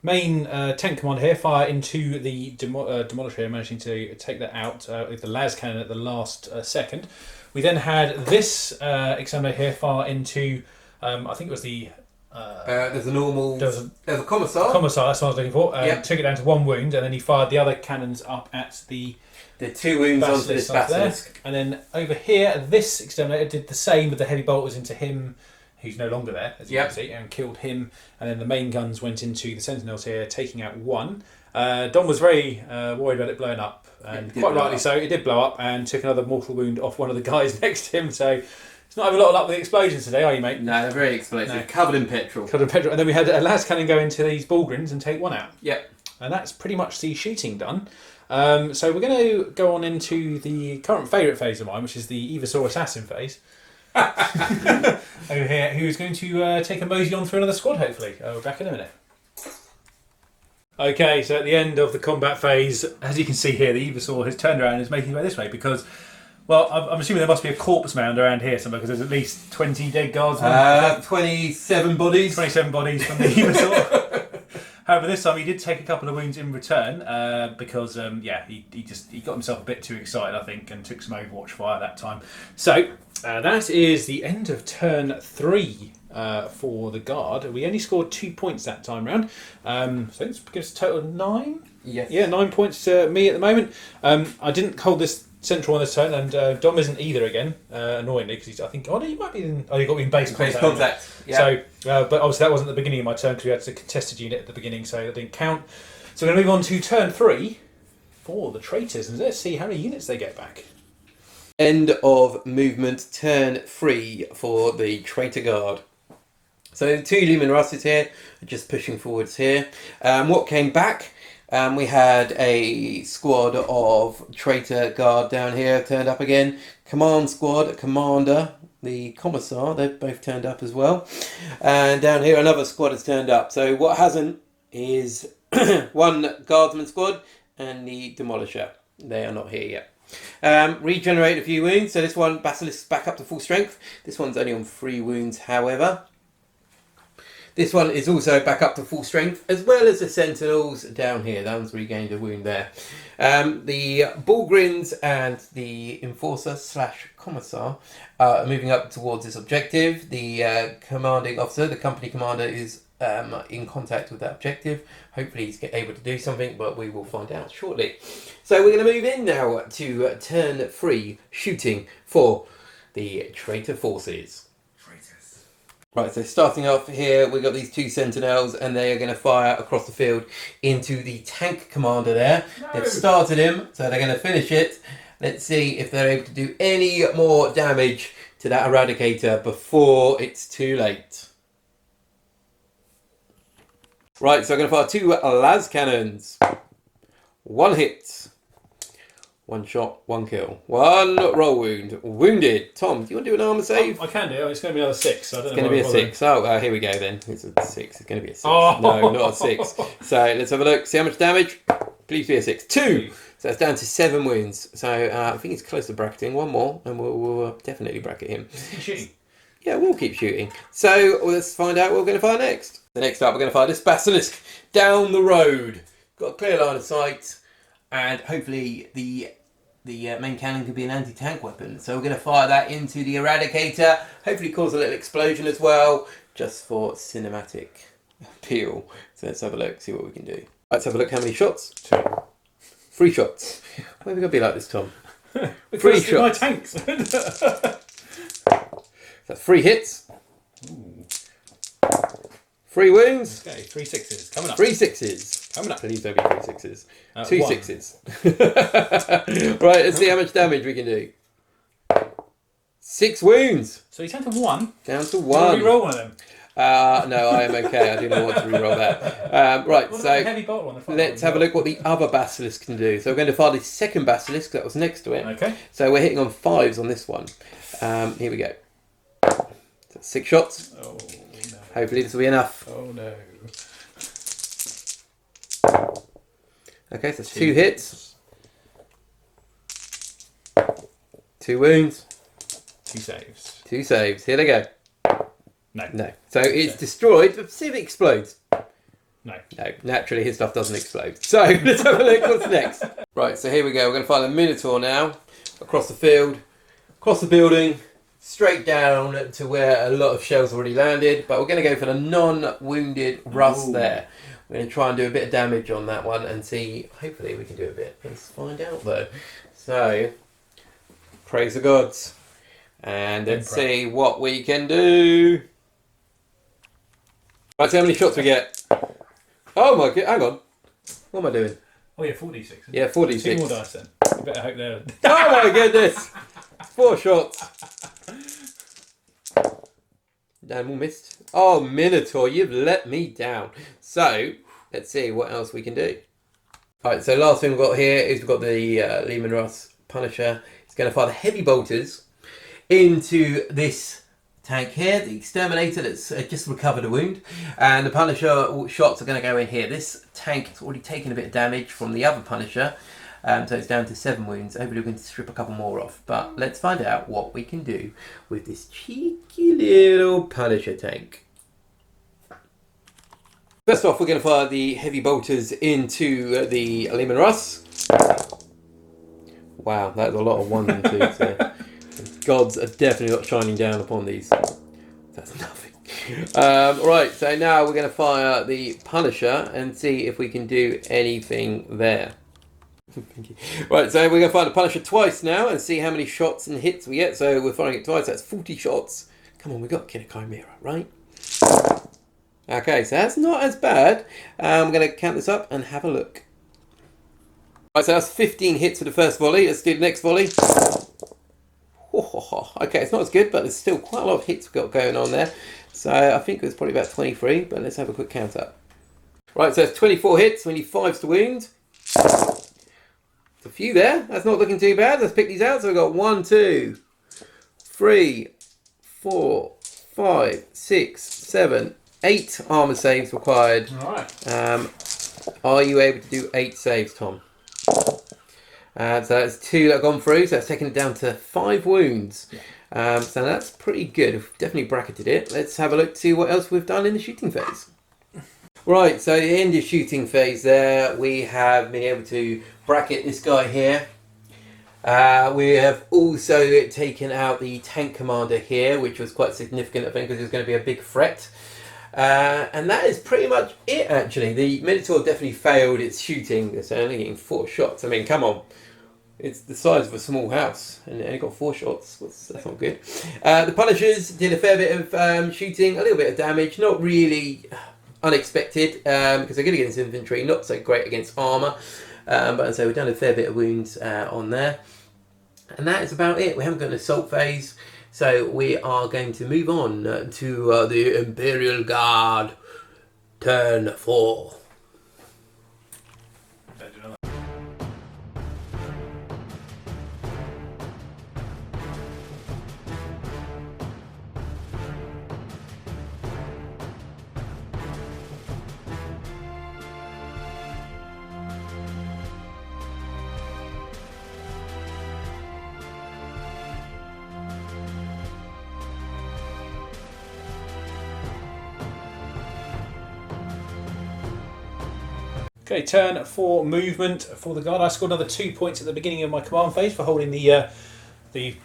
main tank commander here fire into the demolisher here, managing to take that out with the las cannon at the last second. We then had this exterminator here fire into, I think it was the... There's a normal... There's a commissar. Commissar, that's what I was looking for. Yep. Took it down to 1 wound, and then he fired the other cannons up at the... The 2 wounds onto this basilisk. And then over here, this exterminator did the same, but the heavy bolt was into him, who's no longer there, as you can see, and killed him. And then the main guns went into the sentinels here, taking out 1. Don was very worried about it blowing up, and quite rightly so. It did blow up and took another mortal wound off one of the guys next to him. So it's not having a lot of luck with the explosions today, are you, mate? No, they're very explosive. No. Covered in petrol. Covered in petrol. And then we had a las cannon go into these bullgrins and take 1 out. Yep. And that's pretty much the shooting done. So we're going to go on into the current favourite phase of mine, which is the Evosaur Assassin phase. Over here, who's going to take a mosey on through another squad, hopefully. We're back in a minute. Okay, so at the end of the combat phase, as you can see here, the Evosaur has turned around and is making his way this way because, well, I'm assuming there must be a corpse mound around here somewhere because there's at least 20 dead guards. 27 bodies. 27 bodies from the Evosaur. However, this time he did take a couple of wounds in return because, he got himself a bit too excited, I think, and took some Overwatch fire that time. So that is the end of turn 3 for the Guard. We only scored 2 points that time round, so it gives a total of 9. Yes. Yeah, 9 points to me at the moment. I didn't hold this central on this turn, and Dom isn't either again, annoyingly, because I think, he might be in... Oh, you got me in base contact. Yeah. So, but obviously that wasn't the beginning of my turn because we had a contested unit at the beginning, so that didn't count. So we're going to move on to turn 3 for the traitors, and let's see how many units they get back. End of movement, turn 3 for the Traitor Guard. So 2 Lumen Rusted here, just pushing forwards here. What came back? We had a squad of Traitor Guard down here, turned up again. Command squad, commander, the commissar, they've both turned up as well. And down here another squad has turned up. So what hasn't is 1 guardsman squad and the demolisher. They are not here yet. Regenerate a few wounds. So this one, Basilisk, back up to full strength. This one's only on 3 wounds, however. This one is also back up to full strength, as well as the Sentinels down here. That one's regained a wound there. The Bullgrins and the Enforcer / Commissar are moving up towards this objective. The commanding officer, the company commander, is in contact with that objective. Hopefully he's able to do something, but we will find out shortly. So we're going to move in now to turn 3, shooting for the traitor forces. Right, so starting off here, we've got these 2 Sentinels, and they are going to fire across the field into the tank commander there. No. They've started him, so they're going to finish it. Let's see if they're able to do any more damage to that Eradicator before it's too late. Right, so I'm going to fire 2 las cannons. 1 hit. 1 shot, 1 kill. 1 roll wound. Wounded. Tom, do you want to do an armour save? I can do. It's going to be another 6. So I don't it's going to be a 6. Oh, here we go then. It's a 6. It's going to be a 6. Oh. No, not a 6. So let's have a look. See how much damage? Please be a 6. 2. So that's down to 7 wounds. So I think he's close to bracketing. 1 more, and we'll definitely bracket him. Keep shooting. Yeah, we'll keep shooting. So let's find out what we're going to fire next. So next up, we're going to fire this Basilisk down the road. Got a clear line of sight, and hopefully the main cannon could be an anti-tank weapon. So we're going to fire that into the Eradicator. Hopefully cause a little explosion as well, just for cinematic appeal. So let's have a look, see what we can do. Let's have a look how many shots. 2. 3 shots. Where are we going to be like this, Tom? Because Three my shots. tanks. That's 3 hits. 3 wounds. Okay, 3 6s coming up. 3 6s. Coming up. Please don't be 3 6s. 2 1. 6s. Right, let's see how much damage we can do. 6 wounds. So he's down to 1. Down to Can 1. we roll one of them? No, I am okay. I do not want to reroll that. Right, What about the so heavy bolt on the front? let's have a look what the other basilisk can do. So we're going to fire the second basilisk that was next to it. Okay. So we're hitting on 5s on this one. Here we go. So 6 shots. Oh, no. Hopefully this will be enough. Oh, no. Okay, so that's 2 hits. 2 wounds. 2 saves. 2 saves. Here they go. No. No. So it's destroyed, but see if it explodes. No. No, naturally his stuff doesn't explode. So let's have a look what's next. Right, so here we go. We're going to fire the Minotaur now. Across the field, across the building, straight down to where a lot of shells already landed. But we're going to go for the non-wounded Russ there. We're going to try and do a bit of damage on that one and see, hopefully we can do a bit. Let's find out though. So, praise the gods. And let's see what we can do. Right, so how many shots we get? Oh my god, hang on. What am I doing? Oh, yeah, 4d6. Yeah, 4d6. 2 more dice then. You better hope they're... Oh my goodness! 4 shots. Damn, all missed. Oh, Minotaur, you've let me down. So, let's see what else we can do. Alright, so last thing we've got here is we've got the Lehman Russ Punisher. He's going to fire the heavy bolters into this tank here, the Exterminator that's just recovered a wound, and the Punisher shots are going to go in here. This tank has already taken a bit of damage from the other Punisher, so it's down to 7 wounds. Hopefully we can strip a couple more off, but let's find out what we can do with this cheeky little Punisher tank. First off, we're going to fire the heavy bolters into the Lehman Russ. Wow, that's a lot of 1s and 2s there. Gods are definitely not shining down upon these. That's nothing. Right, so now we're going to fire the Punisher and see if we can do anything there. Thank you. Right, so we're going to fire the Punisher twice now and see how many shots and hits we get. So we're firing it twice, that's 40 shots. Come on, we've got to kill a Chimera, right? Okay, so that's not as bad. I'm going to count this up and have a look. Right, so that's 15 hits for the first volley. Let's do the next volley. Okay, it's not as good, but there's still quite a lot of hits we've got going on there. So I think it was probably about 23, but let's have a quick count up. Right, so it's 24 hits, we need 5s to wound. There's a few there, that's not looking too bad. Let's pick these out. So we've got 1, 2, 3, 4, 5, 6, 7, 8 armor saves required. Alright. Are you able to do 8 saves, Tom? So that's 2 that have gone through, so that's taken it down to 5 wounds. So that's pretty good. We've definitely bracketed it. Let's have a look to see what else we've done in the shooting phase. Right, so in the shooting phase there, we have been able to bracket this guy here. We have also taken out the tank commander here, which was quite significant, I think, because it was going to be a big threat. And that is pretty much it, actually. The Minotaur definitely failed its shooting. It's only getting 4 shots. I mean, come on. It's the size of a small house, and it only got 4 shots. That's not good. The Punishers did a fair bit of shooting, a little bit of damage. Not really unexpected, because they're good against infantry, not so great against armour. But so we've done a fair bit of wounds on there. And that is about it. We haven't got an assault phase. So we are going to move on to the Imperial Guard, turn 4. Okay, turn 4 movement for the guard. I scored another 2 points at the beginning of my command phase for holding the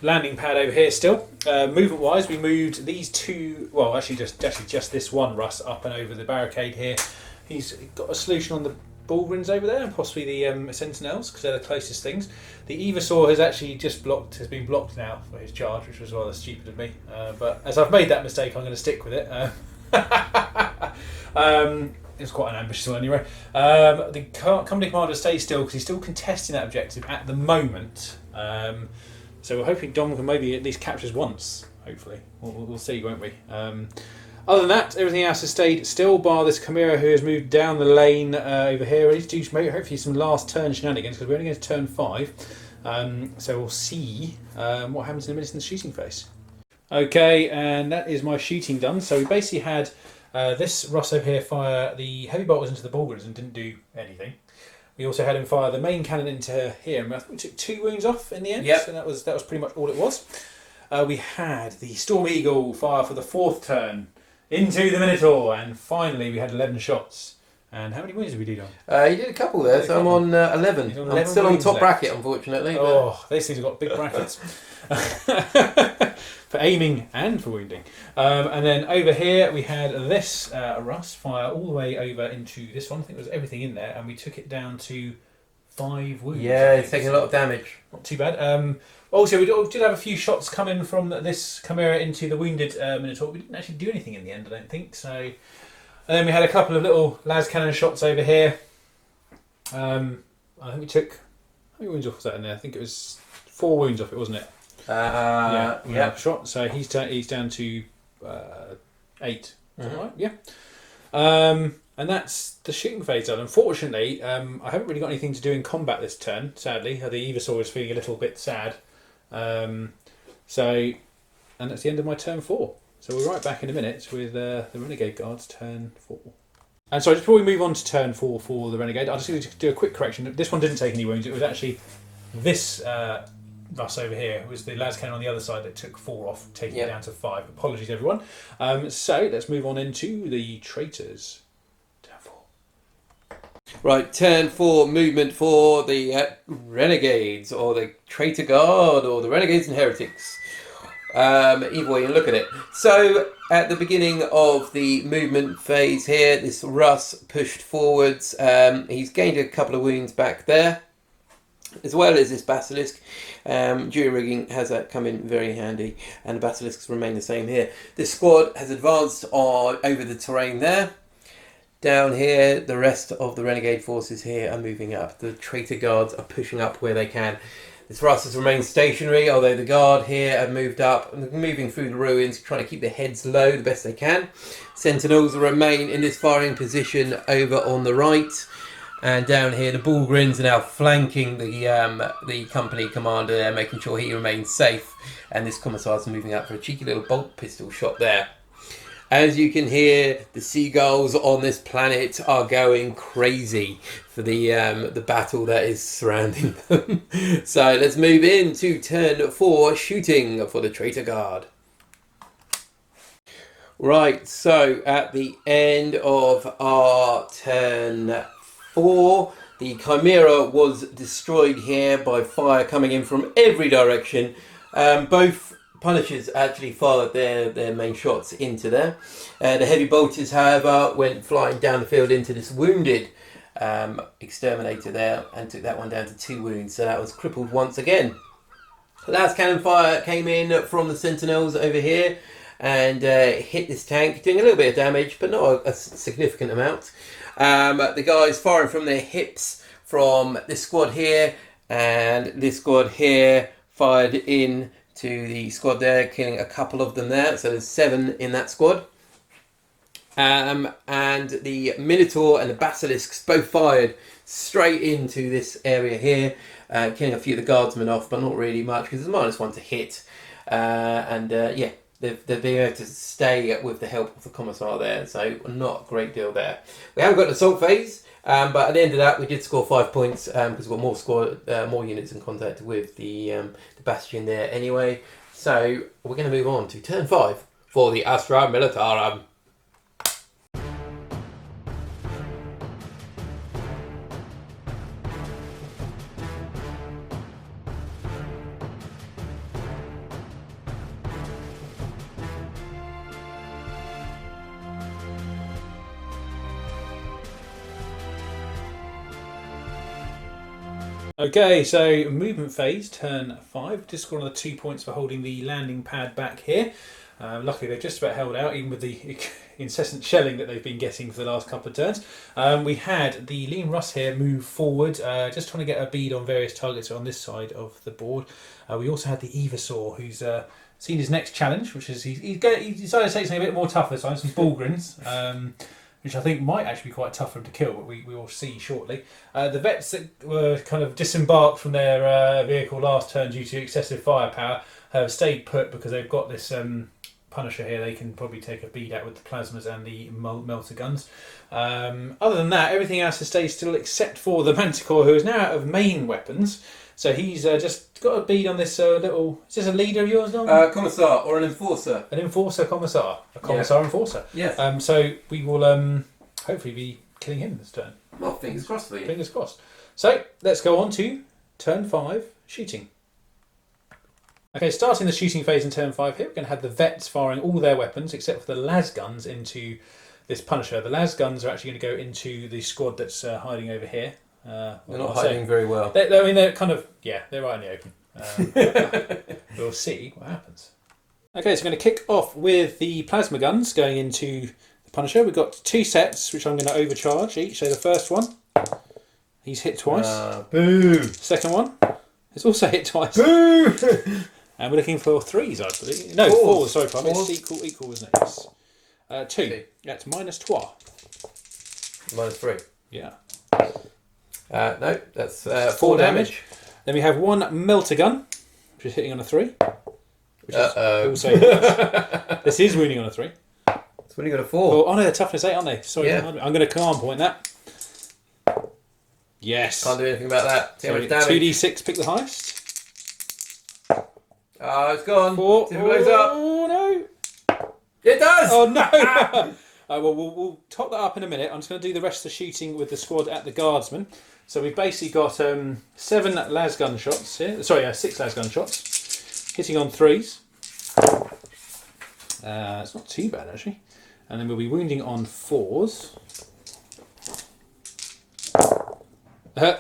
landing pad over here still. Movement wise, we moved these 2, well actually just this one Russ up and over the barricade here. He's got a solution on the Bullgryns over there, and possibly the Sentinels, because they're the closest things. The Evasaur has actually has been blocked now for his charge, which was rather stupid of me. But as I've made that mistake, I'm going to stick with it. It's quite an ambitious one anyway. The company commander stays still because he's still contesting that objective at the moment. So we're hoping Dom can maybe at least capture us once. Hopefully, we'll see, won't we? Other than that, everything else has stayed still, bar this Chimera who has moved down the lane over here. We need to do hopefully some last turn shenanigans because we're only going to turn 5. So we'll see what happens in a minute in the shooting phase. Okay, and that is my shooting done. So we basically had this Russ over here fire the heavy bolters into the Bullgryns and didn't do anything. We also had him fire the main cannon into here, and I think we took 2 wounds off in the end. Yep. So that was pretty much all it was. We had the Storm Eagle fire for the 4th turn into the Minotaur, and finally we had 11 shots. And how many wounds did we do, Don? You did a couple there, so I'm on 11. He's on I'm 11 still on wounds top left. bracket, unfortunately. But... Oh, these things have got big brackets. For aiming and for wounding. And then over here we had this Russ fire all the way over into this one. I think there was everything in there, and we took it down to 5 wounds. Yeah, it's taking a lot of damage. Not too bad. Also, we did have a few shots coming from this Chimera into the wounded Minotaur. We didn't actually do anything in the end, I don't think. So, and then we had a couple of little las cannon shots over here. I think we took... How many wounds off was that in there? I think it was 4 wounds off it, wasn't it? Yeah. Shot. So he's down to 8. Is that right? Yeah. And that's the shooting phase done. Unfortunately, I haven't really got anything to do in combat this turn, sadly. The Evasaur is feeling a little bit sad. And that's the end of my turn 4. So we're right back in a minute with the Renegade Guard's turn 4. And so just before we move on to turn 4 for the Renegade, I'll just need to do a quick correction. This one didn't take any wounds. It was actually this Russ over here. It was the las cannon on the other side that took 4 off, taking it down to 5. Apologies, everyone. So let's move on into the Traitors. Turn 4. Right, turn 4 movement for the Renegades, or the Traitor Guard, or the Renegades and Heretics. Either way you look at it. So, at the beginning of the movement phase here, this Russ pushed forwards. He's gained a couple of wounds back there, as well as this Basilisk. During rigging has come in very handy, and the Basilisks remain the same here. This squad has advanced over the terrain there. Down here, the rest of the Renegade forces here are moving up. The Traitor Guards are pushing up where they can. This Russ has remained stationary, although the Guard here have moved up and moving through the ruins, trying to keep their heads low the best they can. Sentinels remain in this firing position over on the right. And down here, the Bullgryns are now flanking the company commander there, making sure he remains safe. And this Commissar's moving up for a cheeky little bolt pistol shot there. As you can hear, the seagulls on this planet are going crazy for the battle that is surrounding them. So let's move into turn 4, shooting for the Traitor Guard. Right, so at the end of our turn 4, the Chimera was destroyed here by fire coming in from every direction. Both Punishers actually fired their main shots into there. The heavy bolters, however, went flying down the field into this wounded exterminator there and took that one down to 2 wounds. So that was crippled once again. Last cannon fire came in from the Sentinels over here and hit this tank, doing a little bit of damage, but not a significant amount. The guys firing from their hips from this squad here and this squad here fired in to the squad there, killing a couple of them there. So there's 7 in that squad. And the Minotaur and the Basilisks both fired straight into this area here, killing a few of the guardsmen off, but not really much because there's -1 to hit. Yeah, they've been able to stay with the help of the Commissar there, so not a great deal there. We haven't got an assault phase, but at the end of that we did score 5 points because we've got more units in contact with the Bastion there anyway. So we're going to move on to turn 5 for the Astra Militarum. Okay, so movement phase, turn 5. Just scored another 2 points for holding the landing pad back here. Luckily, they've just about held out, even with the incessant shelling that they've been getting for the last couple of turns. We had the Lean Russ here move forward, just trying to get a bead on various targets on this side of the board. We also had the Eversaw, who's seen his next challenge, which is he decided to take something a bit more tough this time, some Bullgrins. Which I think might actually be quite tough for him to kill, but we will see shortly. The vets that were kind of disembarked from their vehicle last turn due to excessive firepower have stayed put because they've got this Punisher here. They can probably take a bead out with the plasmas and the melter guns. Other than that, everything else has stayed still except for the Manticore, who is now out of main weapons. So he's just got a bead on this little... Is this a leader of yours, Don? Commissar or an enforcer. An enforcer commissar. A commissar enforcer. Yes. So we will hopefully be killing him this turn. Well, fingers crossed for you. Fingers crossed. So let's go on to turn 5, shooting. Okay, starting the shooting phase in turn 5 here, we're going to have the vets firing all their weapons except for the las guns into this Punisher. The las guns are actually going to go into the squad that's hiding over here. They're not hiding very well. They're kind of, they're right in the open. We'll see what happens. Okay, so we're going to kick off with the plasma guns going into the Punisher. We've got 2 sets, which I'm going to overcharge each. So the first one, he's hit twice. Boo! Second one, he's also hit twice. Boo! And we're looking for 3s, I believe. No, 4s, sorry, Prime. It's equal, isn't it? Yes. 2. That's minus 3. Minus 3. Yeah. No, that's 4 damage. Then we have 1 melter gun, which is hitting on a 3. Which is also this is wounding on a 3. It's wounding on a 4. Oh no, they're toughness 8, aren't they? Sorry, I'm going to command point that. Yes. Can't do anything about that. Too much damage. 2d6, pick the highest. It's gone. 4. Blows up. Oh no! It does. Oh no! Well, we'll top that up in a minute. I'm just going to do the rest of the shooting with the squad at the guardsman. So we've basically got 7 las gun shots here. Sorry, 6 las gun shots. Hitting on 3s. It's not too bad, actually. And then we'll be wounding on 4s.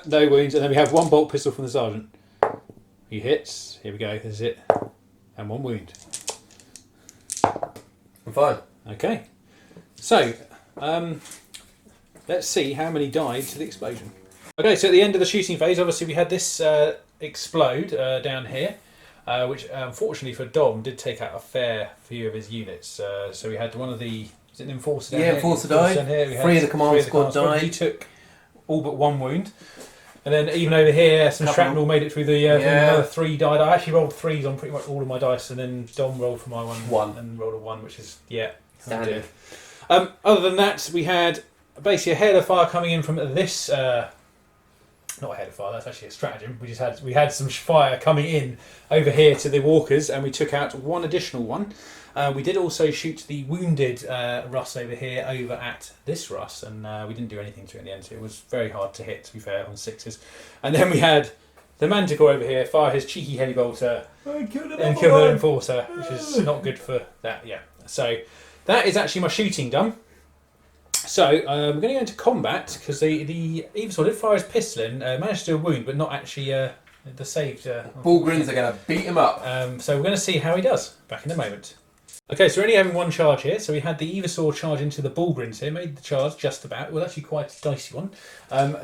No wounds. And then we have 1 bolt pistol from the sergeant. He hits. Here we go. This is it. And 1 wound. I'm fine. Okay. So, let's see how many died to the explosion. Okay, so at the end of the shooting phase, obviously we had this explode down here, which unfortunately for Dom did take out a fair few of his units. So we had one of the... Is it an enforcer down here? Yeah, enforcer died. 3 of the command squad died. He took all but 1 wound. And then even over here, some shrapnel made it through the... Another 3 died. I actually rolled 3s on pretty much all of my dice, and then Dom rolled for my 1. And rolled a 1, which is, standard. Other than that, we had basically a hail of fire coming in from this... not a hail of fire, that's actually a stratagem. We had some fire coming in over here to the walkers, and we took out 1 additional one. We did also shoot the wounded Russ over here over at this Russ, and we didn't do anything to it in the end. So it was very hard to hit, to be fair, on 6s. And then we had the Manticore over here fire his cheeky heavy bolter and kill the enforcer, which is not good for that. Yeah. So that is actually my shooting done. So we're going to go into combat because the Eversaw did fire his pistol in, managed to do a wound, but not actually the saved. Bullgrins are going to beat him up. So we're going to see how he does back in a moment. Okay, so we're only having 1 charge here. So we had the Eversaw charge into the Bullgrins here, made the charge just about. Well, actually quite a dicey one.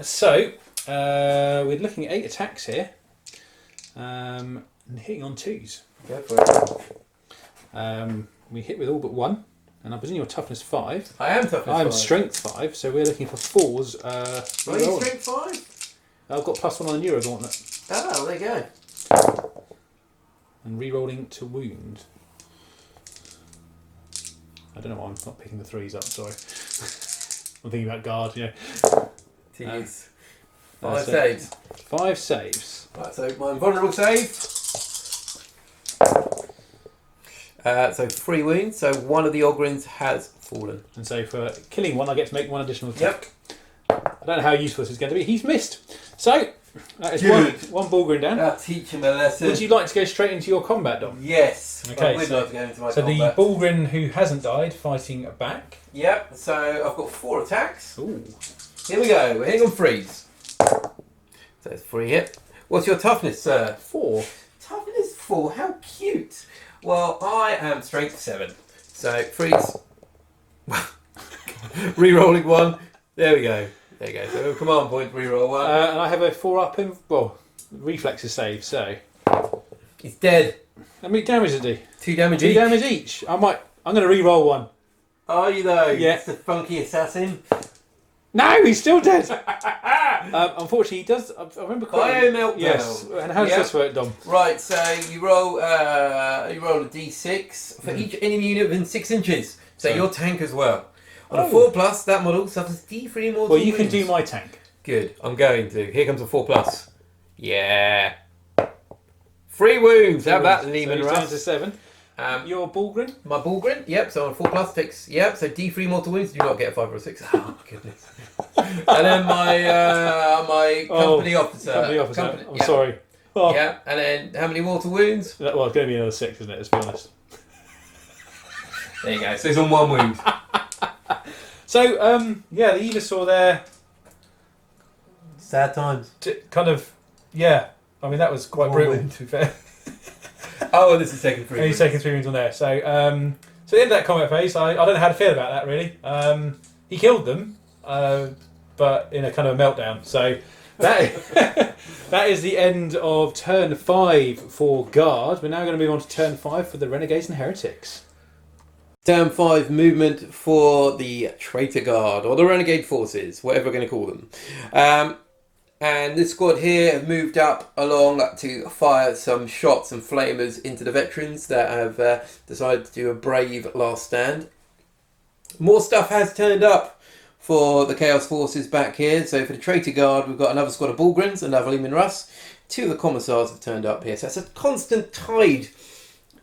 So we're looking at 8 attacks here, and hitting on 2s. Go for it. We hit with all but 1. And I presume you're toughness 5. I am toughness 5. I'm strength 5, so we're looking for 4s. Are you strength 5? I've got +1 on the Neuro Gauntlet. Oh, there you go. And re-rolling to wound. I don't know why I'm not picking the 3s up, sorry. I'm thinking about guard, Jeez. 5 saves. 5 saves. Right, so my vulnerable save. So 3 wounds, so 1 of the Ogrins has fallen. And so for killing 1, I get to make 1 additional attack. Yep. I don't know how useful this is going to be. He's missed. So, that is one Bullgrin down. I'll teach him a lesson. Would you like to go straight into your combat, Dom? Yes. Okay. I would like to go into my combat. So the Bullgrin who hasn't died, fighting back. Yep, so I've got 4 attacks. Ooh. Here we go, we're hitting on 3s. So it's 3 hit. What's your toughness, sir? 4. Toughness 4. How cute. Well, I am strength 7. So freeze. Re-rolling 1. There we go. There you go. So command point, re-roll 1. And I have a 4 up in, well, reflexes save, so. He's dead. How many damage did he? 2 damage 2 each. damage each. I'm going to re-roll 1. Are you though? Yeah. It's the funky assassin. No, he's still dead. Unfortunately, he does. I remember correctly. Bio meltdown. Yes. And how does this work, Dom? Right. So you roll a d6 for each enemy unit within 6 inches. So your tank as well. On a 4+, that model suffers D3 mortal Well, you can wounds. do my tank. Good. I'm going to. Here comes a 4+. Yeah. 3 wounds. Have that, Lehman so down to Russ. 7. Your Bullgrin? My Bullgrin, yep, so on a 4+ takes, yep, so D3 mortal wounds, do not get a 5 or a 6. Oh, goodness. And then my company officer. Company officer. I'm yeah. sorry. Oh. Yeah, and then how many mortal wounds? Well, it's going to be another 6, isn't it, let's be honest. There you go, so he's on 1 wound. So, yeah, the Evasaur there, Sad times. kind of, yeah. I mean, that was quite One brutal, wound. to be fair. Oh, this is taking 3 And he's taking 3 wounds on there. So, so at the end of that combat phase, I don't know how to feel about that, really. He killed them, but in a kind of a meltdown. So, that that is the end of turn 5 for Guard. We're now going to move on to turn 5 for the Renegades and Heretics. Turn 5 movement for the Traitor Guard, or the Renegade Forces, whatever we're going to call them. And this squad here have moved up along to fire some shots and flamers into the veterans that have decided to do a brave last stand. More stuff has turned up for the Chaos Forces back here. So for the Traitor Guard, we've got another squad of Bullgrins, another Lehman Russ. 2 of the Commissars have turned up here. So it's a constant tide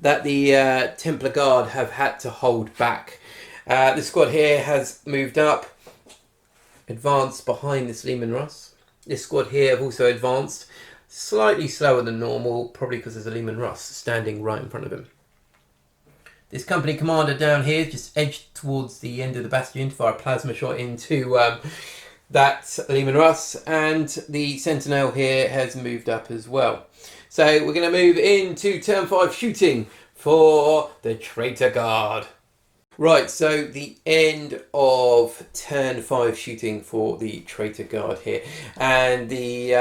that the Templar Guard have had to hold back. This squad here has moved up, advanced behind this Lehman Russ. This squad here have also advanced slightly slower than normal, probably because there's a Lehman Russ standing right in front of him. This company commander down here just edged towards the end of the bastion to fire a plasma shot into that Lehman Russ, and the Sentinel here has moved up as well. So we're going to move into turn 5 shooting for the Traitor Guard. Right, so the end of turn 5 shooting for the Traitor Guard here. And the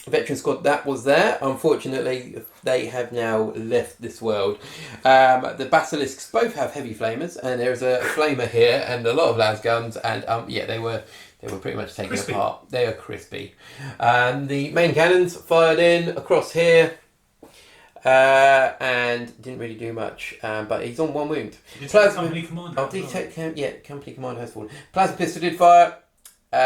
veteran squad that was there, unfortunately, they have now left this world. The Basilisks both have heavy flamers, and there's a flamer here and a lot of las guns, and yeah, they were pretty much taken apart. They are crispy. And the main cannons fired in across here. And didn't really do much, but he's on 1 wound. Company commander. Oh, did he take company commander has fallen. Plasma pistol did fire,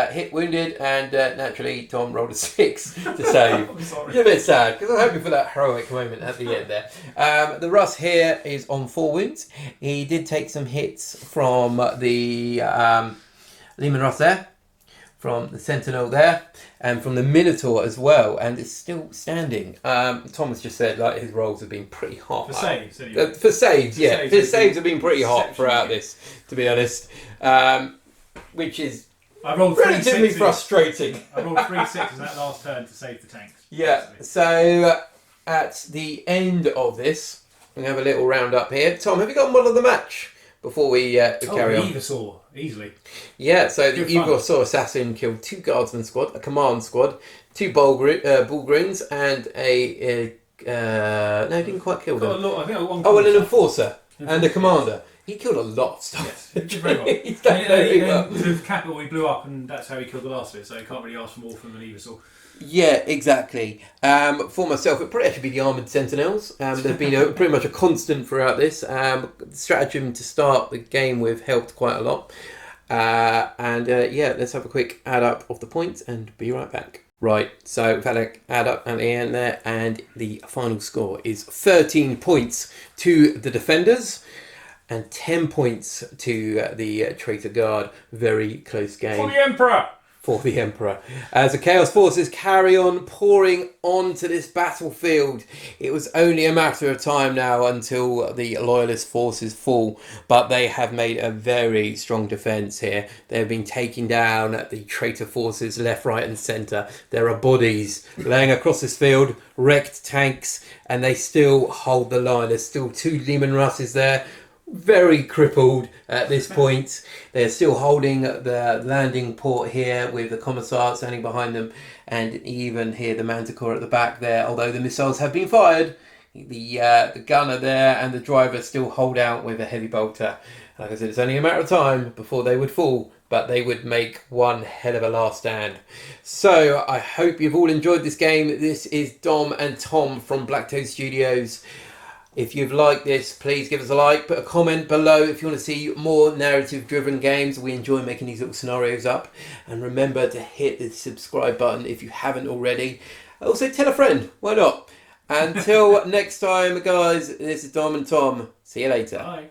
hit wounded, and naturally Tom rolled a 6 to save. I'm sorry. You're a bit sad because I'm hoping for that heroic moment at the end there. The Russ here is on 4 wounds. He did take some hits from the Lehman Russ there, from the Sentinel there, and from the Minotaur as well, and it's still standing. Thomas just said like his rolls have been pretty hot. For saves, anyway. For saves, yeah. His saves have been pretty hot exceptional. throughout this, to be honest, which is I rolled 3 relatively 6s. frustrating. I rolled 3 6s that last turn to save the tanks. Yeah, so at the end of this, we're going to have a little round up here. Tom, have you got a model of the match before we carry on? Evasaur, easily. Yeah, so the Good fun. Evasaur Assassin killed 2 Guardsman squad, a command squad, 2 Bullgrins, and a... no, he didn't quite kill Got a them. lot, I think I got 1 Oh, and an Enforcer, and a Commander. He killed a lot of stuff. Yes, he did very well. He's done very well. With Capital, he blew up, and that's how he killed the last of it, so you can't really ask for more from an Evasaur. Yeah, exactly. For myself, it'd probably actually be the Armoured Sentinels. They've been pretty much a constant throughout this. The stratagem to start the game with helped quite a lot. Yeah, let's have a quick add up of the points and be right back. Right, so we've had an add up at the end there, and the final score is 13 points to the Defenders and 10 points to the Traitor Guard. Very close game. For the Emperor! for the Emperor. As the Chaos forces carry on pouring onto this battlefield, it was only a matter of time now until the Loyalist forces fall, but they have made a very strong defence here. They have been taking down the traitor forces left, right and centre. There are bodies laying across this field, wrecked tanks, and they still hold the line. There's still 2 Demon Russes there, very crippled at this point. They're still holding the landing port here with the Commissar standing behind them, and even here the Manticore at the back there. Although the missiles have been fired, the gunner there and the driver still hold out with a heavy bolter. Like I said, it's only a matter of time before they would fall, but they would make one hell of a last stand. So I hope you've all enjoyed this game. This is Dom and Tom from Blacktoad Studios. If you've liked this, please give us a like, put a comment below if you want to see more narrative-driven games. We enjoy making these little scenarios up. And remember to hit the subscribe button if you haven't already. Also, tell a friend. Why not? Until next time, guys, this is Dom and Tom. See you later. Bye.